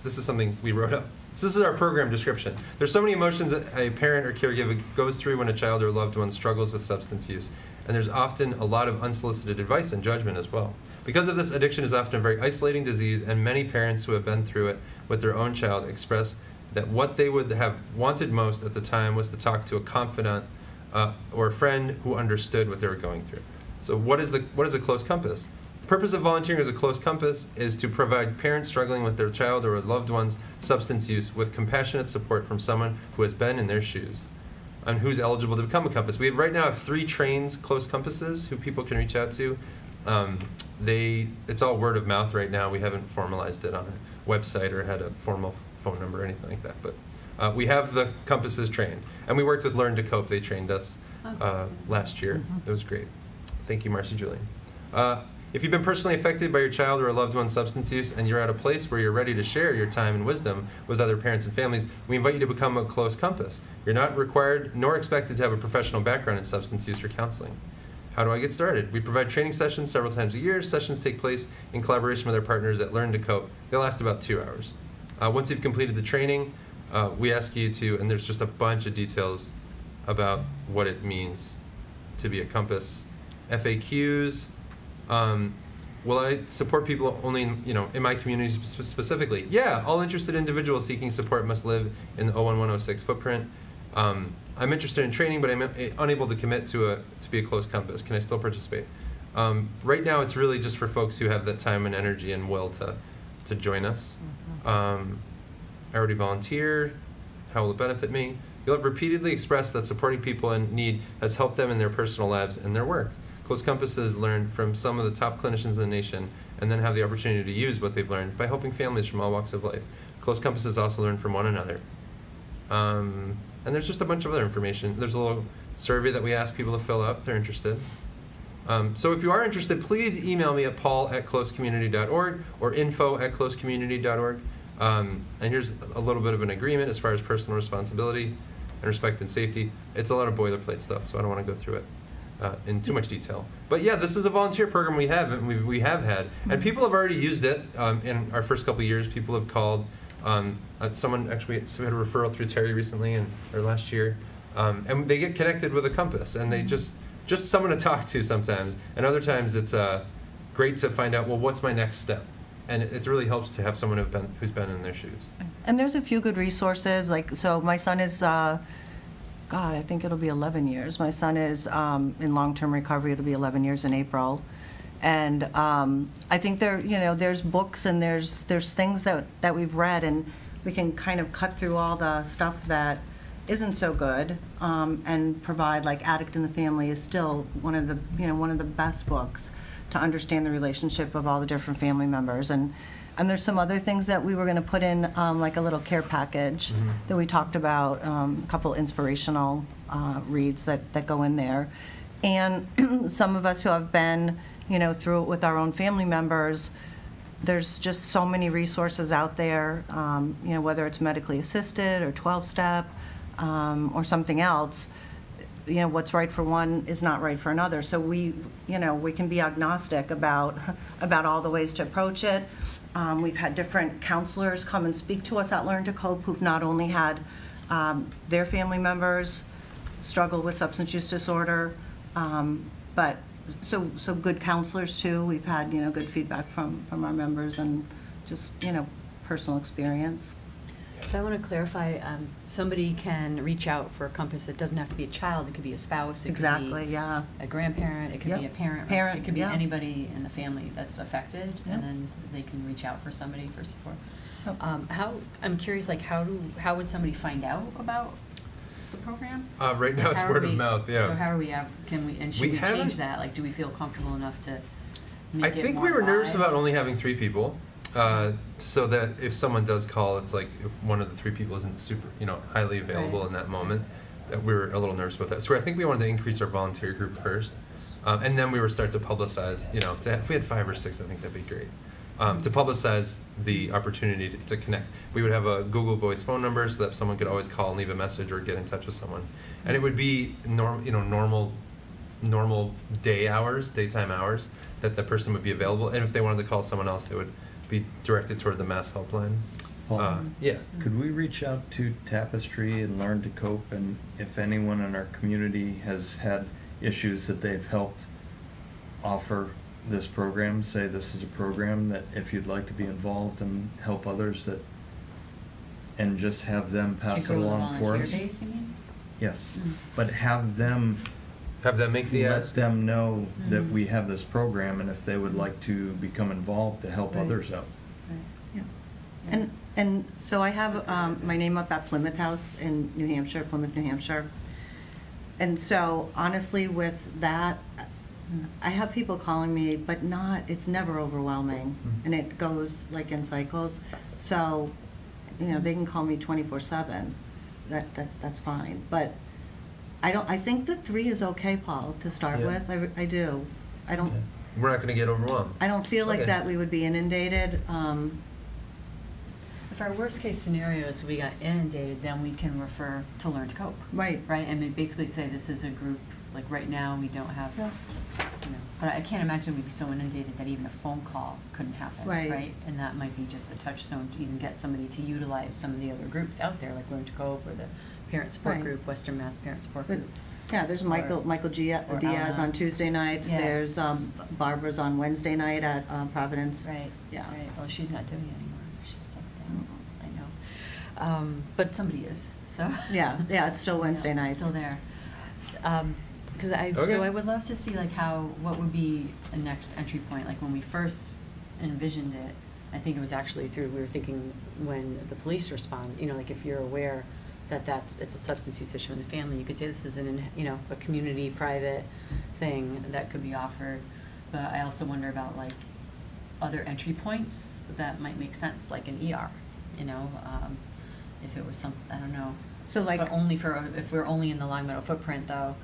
this is something we wrote up. So this is our program description. There's so many emotions that a parent or caregiver goes through when a child or loved one struggles with substance use. And there's often a lot of unsolicited advice and judgment as well. Because of this, addiction is often a very isolating disease, and many parents who have been through it with their own child express that what they would have wanted most at the time was to talk to a confidant or a friend who understood what they were going through. So what is a close compass? Purpose of volunteering as a close compass is to provide parents struggling with their child or loved one's substance use with compassionate support from someone who has been in their shoes and who's eligible to become a compass. We right now have 3 trained close compasses who people can reach out to. It's all word of mouth right now. We haven't formalized it on a website or had a formal phone number or anything like that. But we have the compasses trained. And we worked with Learn to Cope. They trained us last year. It was great. Thank you, Marcy Julian. If you've been personally affected by your child or a loved one's substance use and you're at a place where you're ready to share your time and wisdom with other parents and families, we invite you to become a close compass. You're not required nor expected to have a professional background in substance use or counseling. How do I get started? We provide training sessions several times a year. Sessions take place in collaboration with our partners at Learn to Cope. They last about 2 hours. Once you've completed the training, we ask you to, and there's just a bunch of details about what it means to be a compass. FAQs. Will I support people only in my community specifically? Yeah, all interested individuals seeking support must live in the 01106 footprint. I'm interested in training, but I'm unable to commit to be a close compass. Can I still participate? Right now, it's really just for folks who have that time and energy and will to join us. I already volunteer. How will it benefit me? You'll have repeatedly expressed that supporting people in need has helped them in their personal lives and their work. Close compasses learn from some of the top clinicians in the nation and then have the opportunity to use what they've learned by helping families from all walks of life. Close compasses also learn from one another. And there's just a bunch of other information. There's a little survey that we ask people to fill out if they're interested. So if you are interested, please email me at paul@closecommunity.org or info@closecommunity.org. And here's a little bit of an agreement as far as personal responsibility and respect and safety. It's a lot of boilerplate stuff, so I don't want to go through it in too much detail. But yeah, this is a volunteer program we have had, and people have already used it in our first couple of years. People have called. Someone actually submitted a referral through Terry recently or last year, and they get connected with a compass, and they just someone to talk to sometimes, and other times it's great to find out, well, what's my next step, and it really helps to have someone who's been in their shoes.
And there's a few good resources, so my son is, I think it'll be 11 years. My son is in long-term recovery. It'll be 11 years in April. And I think there's books and there's things that we've read, and we can kind of cut through all the stuff that isn't so good and provide, like Addict in the Family is still one of the best books to understand the relationship of all the different family members. And there's some other things that we were going to put in, like a little care package that we talked about, a couple inspirational reads that go in there. And some of us who have been through it with our own family members, there's just so many resources out there, whether it's medically assisted or 12-step or something else. What's right for one is not right for another. So we can be agnostic about all the ways to approach it. We've had different counselors come and speak to us at Learn to Cope who've not only had their family members struggle with substance use disorder, but so good counselors too. We've had good feedback from our members and just personal experience.
So I want to clarify, somebody can reach out for a compass. It doesn't have to be a child. It could be a spouse. It
Exactly,
could be
yeah.
a grandparent. It could be a
Yep.
parent.
Parent,
It could be
yeah.
anybody in the family that's affected,
Yep.
and then they can reach out for somebody for support.
Yep.
I'm curious, like how would somebody find out about the program?
Right now, it's
How are
word of
we-
mouth. Yeah.
So how are we? Should
We
we
haven't-
change that? Like, do we feel comfortable enough to
I
make it
think
more
we were nervous
live?
about only having 3 people, so that if someone does call, it's like if one of the 3 people isn't super, highly available
Right.
in that moment. That we were a little nervous about that. So I think we wanted to increase our volunteer group first, and then we were start to publicize. If we had 5 or 6, I think that'd be great. To publicize the opportunity to connect. We would have a Google Voice phone number so that someone could always call and leave a message or get in touch with someone, and it would be normal daytime hours that the person would be available, and if they wanted to call someone else, they would be directed toward the Mass Helpline.
Paul,
Yeah.
Could we reach out to Tapestry and Learn to Cope, and if anyone in our community has had issues that they've helped offer this program, say this is a program that if you'd like to be involved and help others, and just have them pass it
To grow the
along for us?
volunteer base, you mean?
Yes,
Mm.
but have them
Have them make the
let
ask.
them know that we have this program and if they would like to become involved to help
Right.
others out.
And so I have my name up at Plymouth House in New Hampshire, Plymouth, New Hampshire. And so honestly, with that, I have people calling me, but it's never overwhelming. And it goes like in cycles. So, they can call me 24/7. That's fine. But I think the 3 is okay, Paul, to start
Yeah.
with. I do. I don't.
We're not going to get overwhelmed.
I don't feel like
Okay.
that we would be inundated.
If our worst case scenario is we got inundated, then we can refer to Learn to Cope.
Right.
Right, and we basically say this is a group, like right now, we don't have, but I can't imagine we'd be so inundated that even a phone call couldn't happen,
Right.
right? And that might be just the touchstone to even get somebody to utilize some of the other groups out there, like Learn to Cope or the Parent Support
Right.
Group, Western Mass Parent Support
But,
Group.
yeah, there's Michael Diaz
Alana.
on Tuesday nights.
Yeah.
There's Barbara's on Wednesday night at Providence.
Right,
Yeah.
right, well, she's not doing it anymore, she's stepped down, I know. But somebody is, so.
Yeah, it's still Wednesday
Yes,
nights.
it's still there. Because
Okay.
so I would love to see like what would be a next entry point, like when we first envisioned it, I think it was actually we were thinking when the police respond, like if you're aware that it's a substance use issue in the family, you could say this is a community private thing that could be offered. But I also wonder about like other entry points that might make sense, like an ER, if it was I don't know.
So like.
But only if we're only in the Long Meadow footprint though.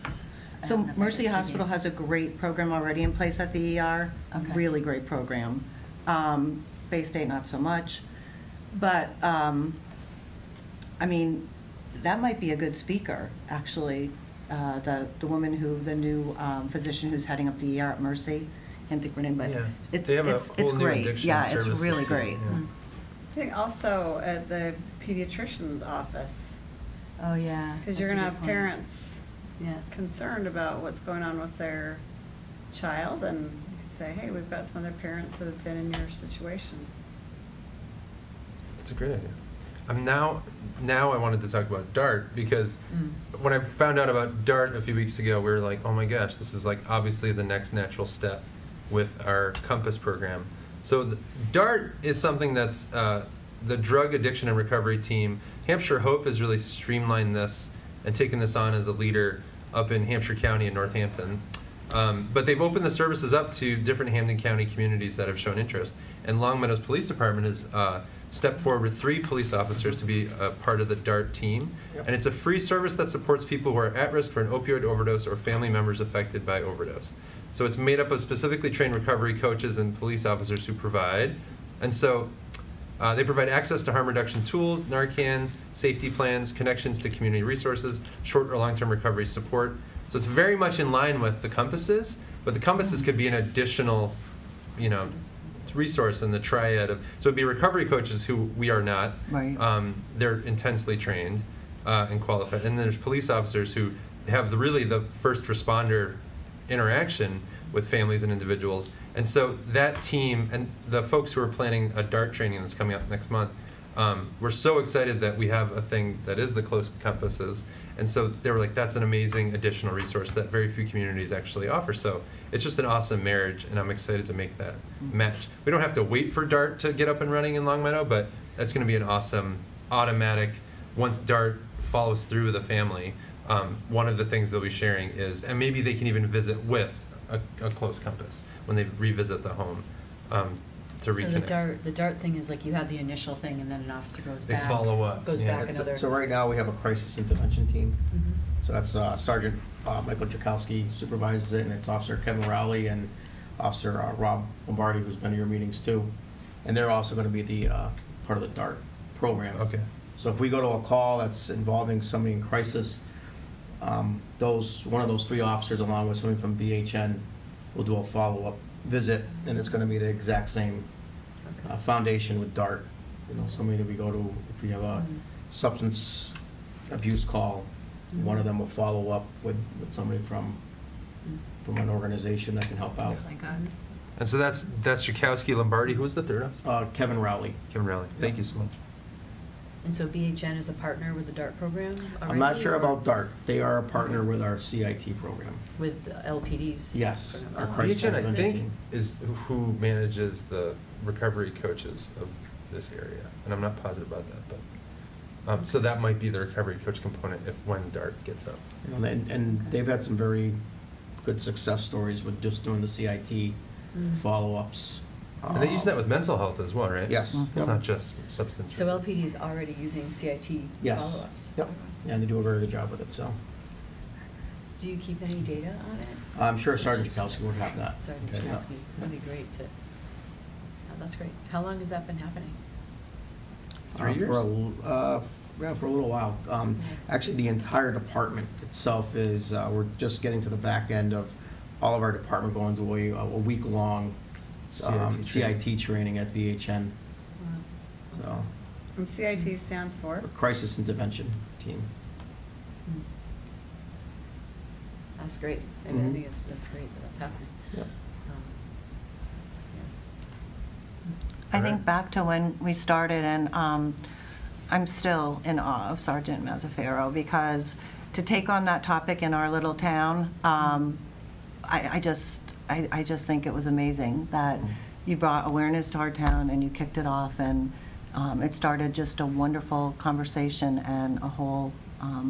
I
So
don't know if
Mercy
that's
Hospital has a great program already in place at the ER.
Okay.
Really great program. Bay State, not so much. But, that might be a good speaker, actually. The woman the new physician who's heading up the ER at Mercy, can't think of her name, but
Yeah.
it's
They have a
it's
whole new
great.
addiction
Yeah, it's
services
really
team,
great.
yeah.
I think also at the pediatrician's office,
Oh, yeah.
because you're
that's a
gonna
good
have
point.
parents
Yeah.
concerned about what's going on with their child, and you could say, hey, we've got some other parents that have been in your situation.
That's a great idea. Now I wanted to talk about DART because when I found out about DART a few weeks ago, we were like, oh my gosh, this is like obviously the next natural step with our Compass program. So DART is something that's the Drug Addiction and Recovery Team. Hampshire Hope has really streamlined this and taken this on as a leader up in Hampshire County and Northampton. But they've opened the services up to different Hampden County communities that have shown interest. And Long Meadows Police Department has stepped forward with 3 police officers to be a part of the DART team.
Yep.
And it's a free service that supports people who are at risk for an opioid overdose or family members affected by overdose. So it's made up of specifically trained recovery coaches and police officers who provide. And so they provide access to harm reduction tools, Narcan, safety plans, connections to community resources, short or long-term recovery support. So it's very much in line with the Compasses, but the Compasses could be an additional, resource in the triad of, so it'd be recovery coaches who we are not.
Right.
They're intensely trained and qualified. And then there's police officers who have the first responder interaction with families and individuals. And so that team and the folks who are planning a DART training that's coming up next month, we're so excited that we have a thing that is the Close Compasses. And so they were like, that's an amazing additional resource that very few communities actually offer. So it's just an awesome marriage, and I'm excited to make that match. We don't have to wait for DART to get up and running in Long Meadow, but that's going to be an awesome automatic, once DART follows through with the family, one of the things they'll be sharing is, and maybe they can even visit with a Close Compass when they revisit the home to reconnect.
So the DART thing is like you have the initial thing and then an officer goes
They
back.
follow up,
Goes
yeah.
back another.
So right now, we have a crisis intervention team.
Mhm.
So that's Sergeant Michael Jakowski supervises it, and it's Officer Kevin Rowley and Officer Rob Lombardi, who's been to your meetings too. And they're also going to be the part of the DART program.
Okay.
So if we go to a call that's involving somebody in crisis, one of those 3 officers, along with somebody from BHN, will do a follow-up visit, and it's going to be the exact same foundation with DART. Somebody that we go to, if we have a substance abuse call, one of them will follow up with somebody from an organization that can help out.
And so that's Jakowski, Lombardi. Who was the third officer?
Kevin Rowley.
Kevin Rowley. Thank you so much.
And so BHN is a partner with the DART program
I'm not
already,
sure
or
about DART. They are a partner with our CIT program.
With LPD's?
Yes, our
program?
crisis
BHN, I
intervention
think,
team.
is who manages the recovery coaches of this area, and I'm not positive about that, but, so that might be the recovery coach component if, when DART gets up.
You know, and they've had some very good success stories with just doing the CIT follow-ups.
And they use that with mental health as well, right?
Yes.
It's
Yep.
not just substance.
So
related.
LPD is already using CIT
Yes.
follow-ups?
Yep, and they do a very good job with it, so.
Do you keep any data on it?
I'm sure Sergeant Chakowski would have that.
Sergeant
Okay. Yeah.
Chakowski, that'd be great to, oh, that's great. How long has that been happening?
3 years?
Yeah, for a little while. Actually, the entire department itself is, we're just getting to the back end of all of our department going to a week-long CIT training at BHN. So,
And CIT stands for?
Crisis Intervention Team.
That's great. I mean, I
Mhm.
think that's great that that's happening.
Yep.
I think back to when we started, and I'm still in awe of Sergeant Mazzaferro, because to take on that topic in our little town, I just think it was amazing that you brought awareness to our town and you kicked it off, and it started just a wonderful conversation and a whole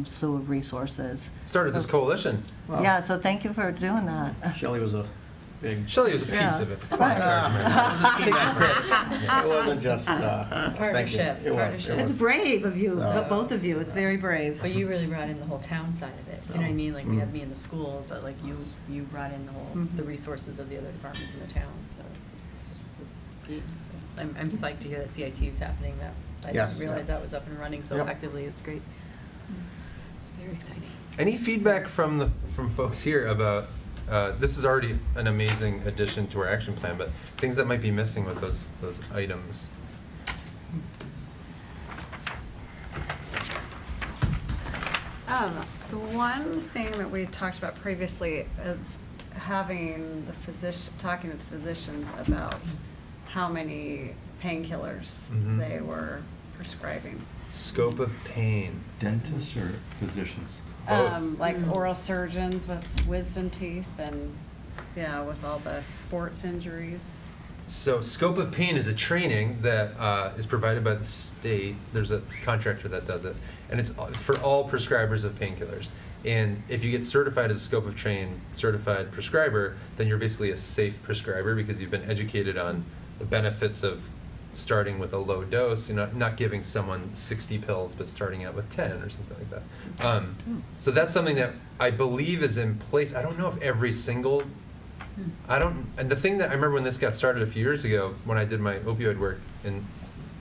slew of resources.
Started this coalition.
Wow.
Yeah, so thank you for doing that.
Shelley was a big.
Shelley was a piece
Yeah.
of it. Come on, Sergeant. Take some credit.
It wasn't just, thank you.
Partnership,
It was.
partnership.
It's brave of you,
So-
both of you. It's very brave.
But you really brought in the whole town side of it. Do you know what I mean? Like, we
Mm.
have me in the school, but like you brought in the whole,
Mhm.
the resources of the other departments in the town, so it's key. So I'm psyched to hear that CIT is happening, that I
Yes.
didn't realize that was up and running so
Yep.
effectively. It's great. It's very exciting.
Any feedback from folks here about, this is already an amazing addition to our action plan, but things that might be missing with those items?
The one thing that we talked about previously is having talking with physicians about how many painkillers
Mhm.
they were prescribing.
Scope of pain.
Dentists or physicians?
Like oral surgeons with wisdom teeth and, yeah, with all the sports injuries.
So scope of pain is a training that is provided by the state. There's a contractor that does it, and it's for all prescribers of painkillers. And if you get certified as a scope of train certified prescriber, then you're basically a safe prescriber because you've been educated on the benefits of starting with a low dose, not giving someone 60 pills, but starting out with 10 or something like that. So that's something that I believe is in place. I don't know if every single, and the thing that I remember when this got started a few years ago, when I did my opioid work in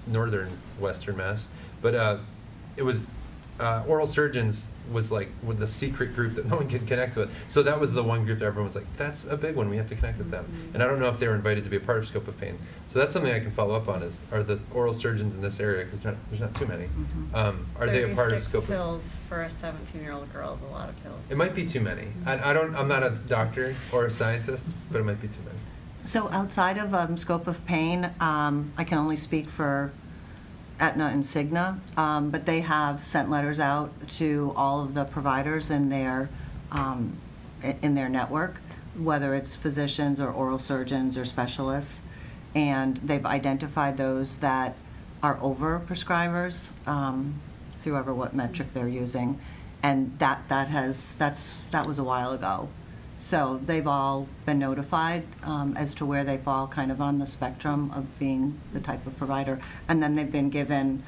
northern Western Mass, but it was oral surgeons was like with the secret group that no one could connect with. So that was the one group that everyone was like, that's a big one, we have to connect with them. And I don't know if they were invited to be a part of Scope of Pain. So that's something I can follow up on are the oral surgeons in this area, because there's not too many. Are they a part of
36
Scope of
pills for a 17-year-old girl is a lot of pills.
It might be too many. I'm not a doctor or a scientist, but it might be too many.
So outside of scope of pain, I can only speak for Aetna and Cigna, but they have sent letters out to all of the providers in their network, whether it's physicians or oral surgeons or specialists, and they've identified those that are over prescribers through what metric they're using, and that was a while ago. So they've all been notified as to where they fall kind of on the spectrum of being the type of provider. And then they've been given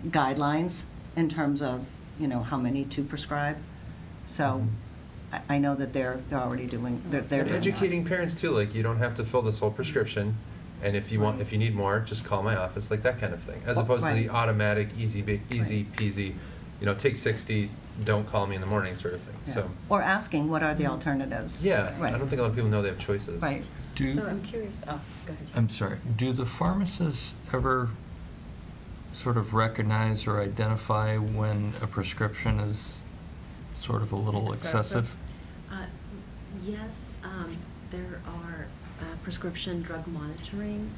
guidelines in terms of, how many to prescribe. So I know that they're already doing, they're
And
doing that.
educating parents too, like you don't have to fill this whole prescription, and if you need more, just call my office, like that kind of thing, as opposed to the automatic, easy peasy, take 60, don't call me in the morning sort of thing.
Yeah.
So
Or asking, what are the alternatives?
yeah,
Right.
I don't think a lot of people know they have choices.
Right.
So I'm curious, go ahead.
I'm sorry, do the pharmacists ever sort of recognize or identify when a prescription is sort of a little excessive?
Yes, there are prescription drug monitoring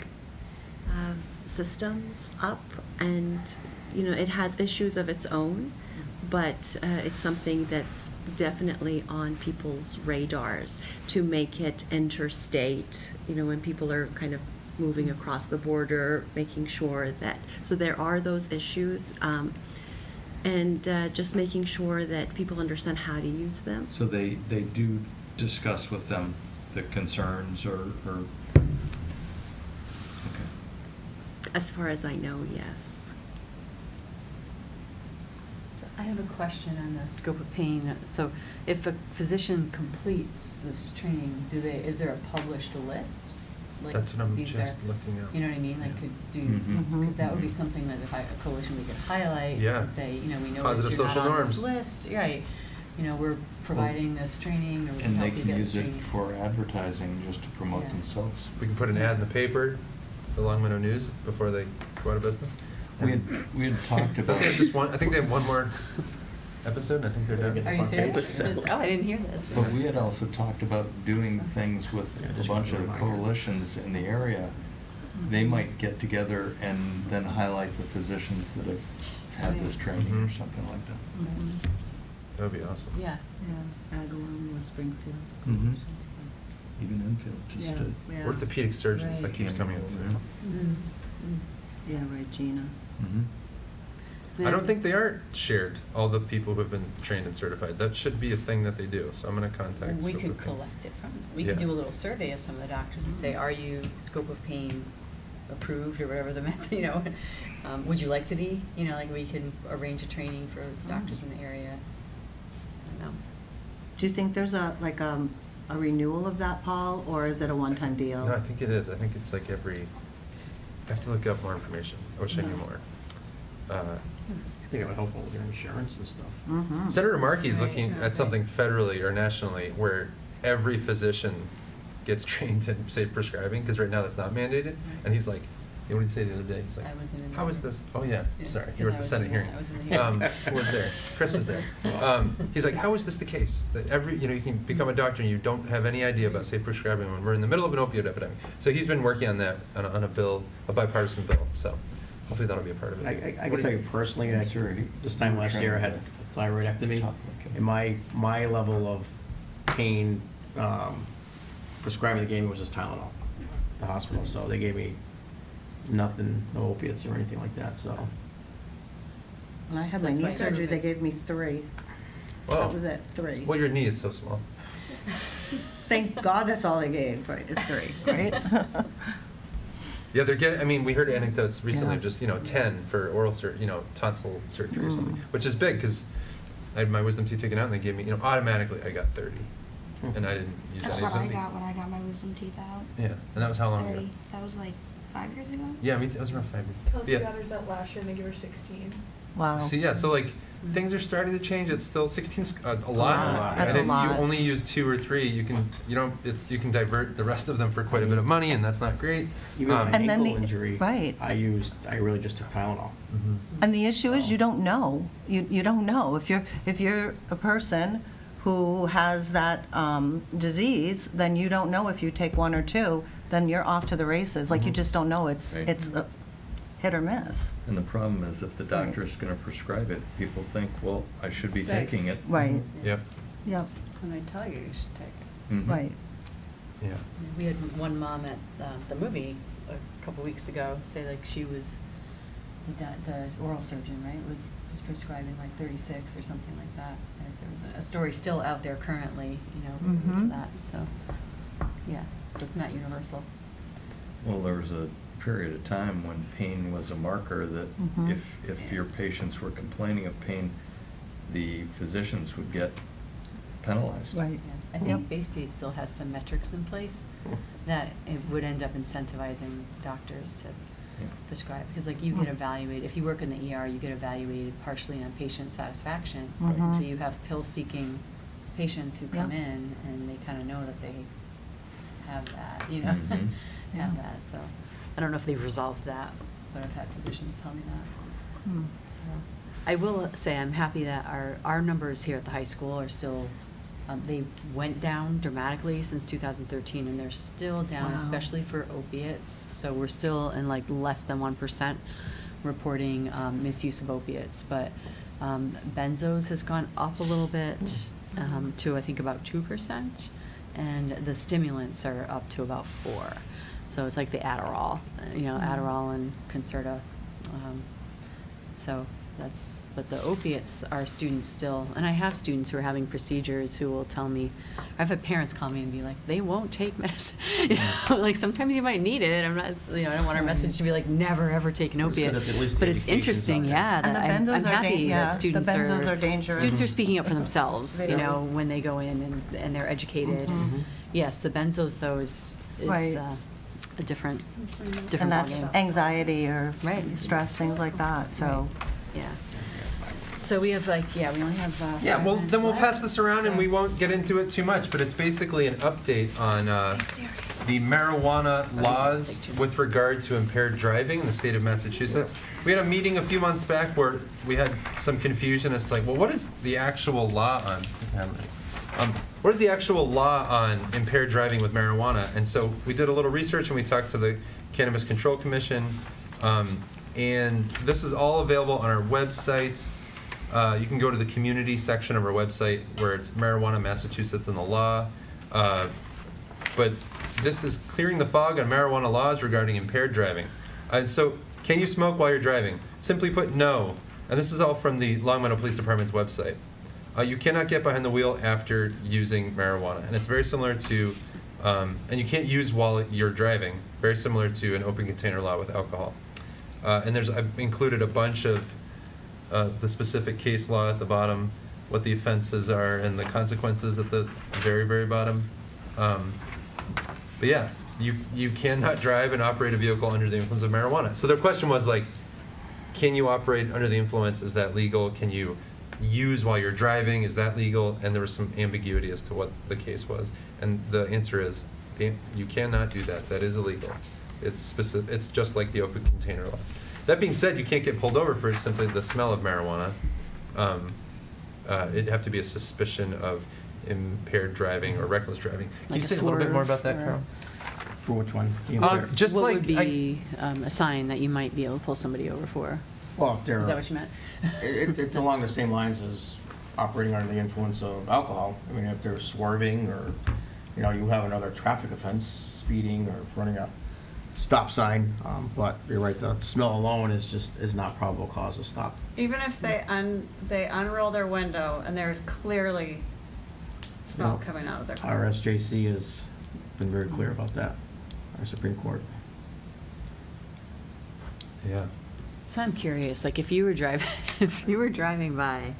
systems up, and it has issues of its own, but it's something that's definitely on people's radars to make it interstate, when people are kind of moving across the border, making sure that, so there are those issues, and just making sure that people understand how to use them.
So they do discuss with them the concerns or okay.
As far as I know, yes.
So I have a question on the scope of pain. So if a physician completes this training, is there a published list? Like,
That's what I'm
these
just
are-
looking at.
You know what I mean? Like, could do,
Mhm.
because that would be something that if a coalition we could highlight
Yeah.
and say, we know
Positive
you're not
social
on this
norms.
list, right? We're providing this training, or we can
And they
help you
can
get
use
this
it
training.
for advertising, just to promote
Yeah.
themselves.
We can put an ad in the paper, the Long Meadow News, before they go out of business.
We had talked about.
I think they have one more episode, and I think they're done.
Are you serious?
Episode.
Oh, I didn't hear this.
But we had also talked about doing things with
Yeah,
a
just
bunch
put a
of
reminder.
coalitions in the area. They might get together and then highlight the physicians that have had this training or
Mhm.
something like that.
That would be awesome.
Yeah.
Agawam or Springfield.
Mhm. Even Enfield, just
Yeah.
to.
Yeah.
Orthopedic surgeons, that
Right.
keeps coming up.
Yeah, Regina.
Mhm.
I don't think they are shared, all the people who have been trained and certified. That should be a thing that they do, so I'm gonna contact
We
Scope
could
of Pain.
collect it from, we could
Yeah.
do a little survey of some of the doctors and say, are you scope of pain approved, or whatever the method, would you like to be? Like, we can arrange a training for doctors in the area. I don't know.
Do you think there's a renewal of that, Paul, or is it a one-time deal?
No, I think it is. I think it's like I have to look up more information. I wish I knew more.
I think it would help with your insurance and stuff.
Mhm.
Senator Markey's
Right.
looking at something federally or nationally where every physician gets trained in safe prescribing, because right now that's not mandated. And he's like, what did he say the other day? He's like,
I wasn't in
how
there.
is this? Oh, yeah,
Yeah,
sorry,
because
you were
I
at the
was
Senate
in
hearing.
there. I was in the hearing.
Who was there? Chris was there. He's like, how is this the case? That you can become a doctor and you don't have any idea about safe prescribing when we're in the middle of an opioid epidemic. So he's been working on that, on a bill, a bipartisan bill, so hopefully that'll be a part of it.
I can tell you personally, that this time last year I had a thyroidectomy, and my level of pain prescribing they gave me was just Tylenol at the hospital, so they gave me nothing, no opiates or anything like that, so.
When I had
So
my
that's
knee
why
surgery, they
everybody-
gave me 3.
Whoa.
That was it, 3.
Well, your knee is so small.
Thank God that's all they gave, right, is 3, right?
Yeah, they're getting, we heard anecdotes recently
Yeah.
of just, 10 for oral tonsil surgery or something,
Mm.
which is big, because I had my wisdom teeth taken out and they gave me, automatically I got 30. And I didn't use any
That's
of
what I
them.
got when I got my wisdom teeth out.
Yeah, and that was how long ago?
30. That was like 5 years ago.
Yeah, me too. It was around 5 years.
Kelsey
Yeah.
got hers out last year and they give her 16.
Wow.
See, yeah, so things are starting to change. It's still 16's a lot.
lot. That's
And
a
if
lot.
you only use 2 or 3, you can divert the rest of them for quite a bit of money, and that's not great.
Even my
And then
ankle
the-
injury,
right.
I really just took Tylenol.
Mhm.
And the issue is you don't know. You don't know. If you're a person who has that disease, then you don't know if you take 1 or 2, then you're off to the races. Like you just don't know. It's
Right.
it's a hit or miss.
And the problem is if the doctor's gonna prescribe it, people think, well, I should be
Safe.
taking it.
Right.
Yep.
Yep.
And they tell you should take it.
Mhm.
Right.
Yeah.
We had one mom at the movie a couple weeks ago say she was, the oral surgeon, right, was prescribing 36 or something like that. And there was a story still out there currently, related to
Mhm.
that, so, yeah, so it's not universal.
Well, there was a period of time when pain was a marker that
Mhm.
if your patients were complaining of pain, the physicians would get penalized.
Right.
Yeah. I think Bay State still has some metrics in place that it would end up incentivizing doctors to
Yeah.
prescribe, because you get evaluated, if you work in the ER, you get evaluated partially on patient satisfaction.
Mhm.
So you have pill-seeking patients who come
Yeah.
in, and they kind of know that they have that,
Mhm.
have
Yeah.
that, so. I don't know if they've resolved that, but I've had physicians tell me that.
Hmm.
So, I will say I'm happy that our numbers here at the high school are still They went down dramatically since 2013, and they're still down,
Wow.
especially for opiates. So we're still in like less than 1% reporting misuse of opiates. But benzos has gone up a little bit to I think about 2%, and the stimulants are up to about 4%. So it's like the Adderall, Adderall and Concerta. So but the opiates are students still, and I have students who are having procedures who will tell me, I've had parents call me and be like, they won't take medicine. Like sometimes you might need it. I'm not, I don't want our message to be like, never ever take an
It's good
opiate.
that at least
But
the
it's
education's
interesting,
out there.
yeah,
And
that
the
I'm
benzos are
happy that
the
students
benzos are dangerous.
students are speaking up for themselves,
They are.
when they go in and they're educated. And yes, the benzos though is
Right.
a different
And that's
ballgame.
anxiety or
Right.
stress, things like that, so.
Yeah. So we have we only have.
Yeah,
5
well,
minutes
then we'll pass
left,
this around and
so-
we won't get into it too much, but it's basically an update on the marijuana laws with regard to impaired driving in the state of Massachusetts. We had a meeting a few months back where we had some confusion as to like, well, what is the actual law on, what is the actual law on impaired driving with marijuana? And so we did a little research and we talked to the Cannabis Control Commission, and this is all available on our website. You can go to the community section of our website where it's marijuana, Massachusetts, and the law. But this is clearing the fog on marijuana laws regarding impaired driving. And so, can you smoke while you're driving? Simply put, no. And this is all from the Long Meadow Police Department's website. You cannot get behind the wheel after using marijuana. And it's very similar to, and you can't use while you're driving, very similar to an open container law with alcohol. And I've included a bunch of the specific case law at the bottom, what the offenses are, and the consequences at the very, very bottom. But yeah, you cannot drive and operate a vehicle under the influence of marijuana. So their question was like, can you operate under the influence? Is that legal? Can you use while you're driving? Is that legal? And there was some ambiguity as to what the case was. And the answer is, you cannot do that. That is illegal. It's specific. It's just like the open container law. That being said, you can't get pulled over for simply the smell of marijuana. It'd have to be a suspicion of impaired driving or reckless driving. Can
Like
you
a
say a little bit more
swerve
about that,
or-
Carol?
For which one?
Just
what
like
would be a sign that you might be able to pull somebody over for?
Well, if they're.
Is that what you meant?
It's along the same lines as operating under the influence of alcohol. I mean, if they're swerving or, you have another traffic offense, speeding or running a stop sign. But you're right, the smell alone is not probable cause of stop.
Even if they unroll their window and there's clearly smell
Yeah.
coming out of their car.
Our SJC has been very clear about that, our Supreme Court.
Yeah.
So I'm curious, like if you were driving by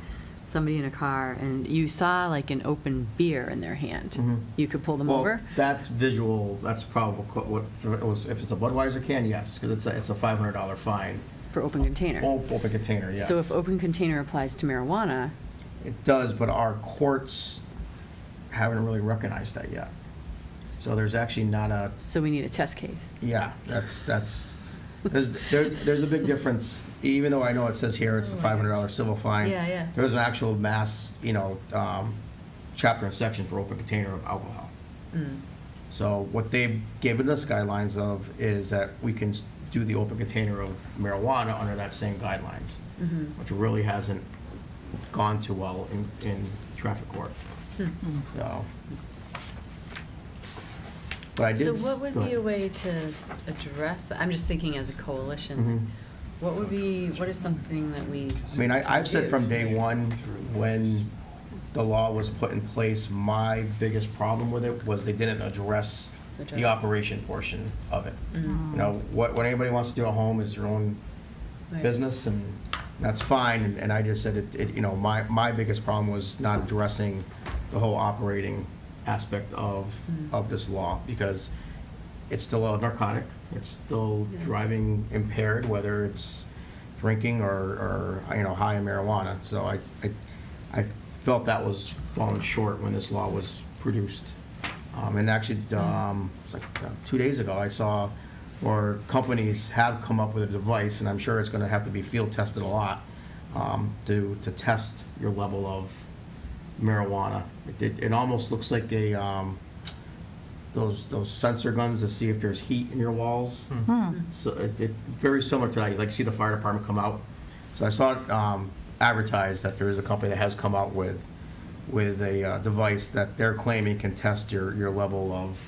somebody in a car and you saw like an open beer in their hand,
Mhm.
you could pull them
Well,
over?
that's visual, that's probable, if it's a Budweiser can, yes, because it's a $500 fine.
For open container?
Open container, yes.
So if open container applies to marijuana,
It does, but our courts haven't really recognized that yet. So there's actually not a,
so we need a test case.
yeah, there's a big difference, even though I know it says here it's a $500 civil fine.
Yeah, yeah.
There's an actual mass, chapter and section for open container of alcohol. So what they've given us guidelines of is that we can do the open container of marijuana under that same guidelines,
Mhm.
which really hasn't gone too well in traffic court. So. But I did.
So what would
go
be
ahead.
a way to address that? I'm just thinking as a coalition,
Mhm.
what is something that we?
I mean, I've
do?
said from day one, when the law was put in place, my biggest problem with it was they didn't address
The
the
driving.
operation portion of it.
Mhm.
What anybody wants to do at home is their own
Right.
business, and that's fine, and I just said my biggest problem was not addressing the whole operating aspect of this law, because it's still a narcotic, it's still driving impaired, whether it's drinking or high in marijuana, so I felt that was falling short when this law was produced. And actually, it's like 2 days ago, I saw where companies have come up with a device, and I'm sure it's gonna have to be field tested a lot, to test your level of marijuana. It almost looks like those sensor guns to see if there's heat in your walls. So it very similar to that. You like see the fire department come out. So I saw it advertised that there is a company that has come out with a device that they're claiming can test your level of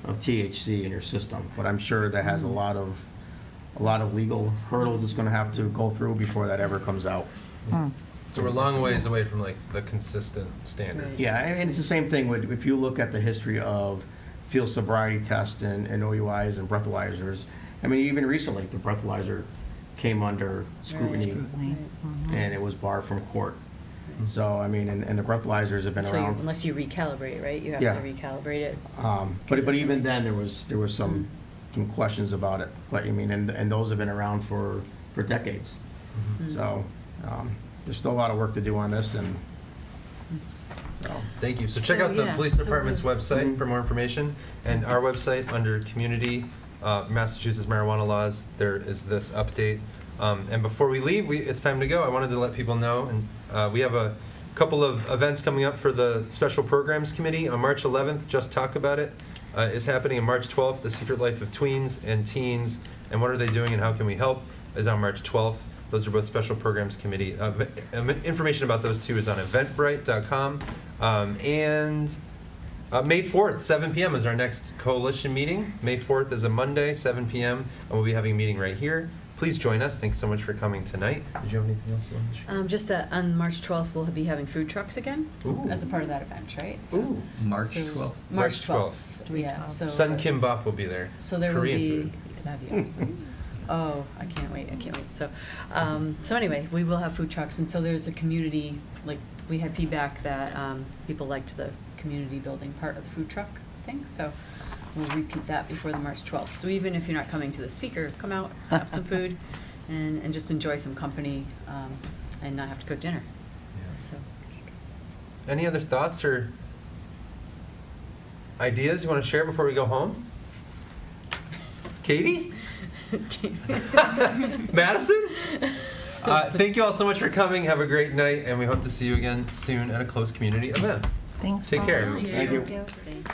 THC in your system. But I'm sure that has a lot of legal hurdles it's going to have to go through before that ever comes out.
So we're a long ways away from like the consistent standard.
Yeah, and it's the same thing with, if you look at the history of field sobriety tests and OUIs and breathalyzers. I mean, even recently, the breathalyzer came under scrutiny, and it was barred from court. So, I mean, and the breathalyzers have been
Until you-
around.
Unless you recalibrate, right? You have
Yeah.
to recalibrate it.
But even then, there was some questions about it. But I mean, and those have been around for decades. So there's still a lot of work to do on this, and so.
Thank you. So check
So,
out the
yeah,
police
so
department's
we've-
website for more information, and our website under community, Massachusetts marijuana laws. There is this update. And before we leave, it's time to go. I wanted to let people know, and we have a couple of events coming up for the Special Programs Committee on March 11th. Just Talk About It is happening on March 12th. The Secret Life of Tweens and Teens, and what are they doing and how can we help, is on March 12th. Those are both Special Programs Committee. Information about those two is on eventbrite.com. And May 4th, 7 p.m. is our next coalition meeting. May 4th is a Monday, 7 p.m., and we'll be having a meeting right here. Please join us. Thanks so much for coming tonight. Did you have anything else you wanted to share?
Just that on March 12th, we'll be having food trucks again
Ooh.
as a part of that event, right? So-
Ooh.
March
so-
12th.
March 12th, yeah. So
Sun Kim Bop will be there.
So there
Korean
will be,
food.
that'd be awesome. Oh, I can't wait. So, so anyway, we will have food trucks, and so there's a community, like, we had feedback that people liked the community building part of the food truck thing, so we'll repeat that before the March 12th. So even if you're not coming to the speaker, come out, have some food, and just enjoy some company, and not have to cook dinner. So.
Any other thoughts or ideas you want to share before we go home? Katie? Madison? Thank you all so much for coming. Have a great night, and we hope to see you again soon at a close community event.
Thanks.
Take care.
Thank you.
Thank you.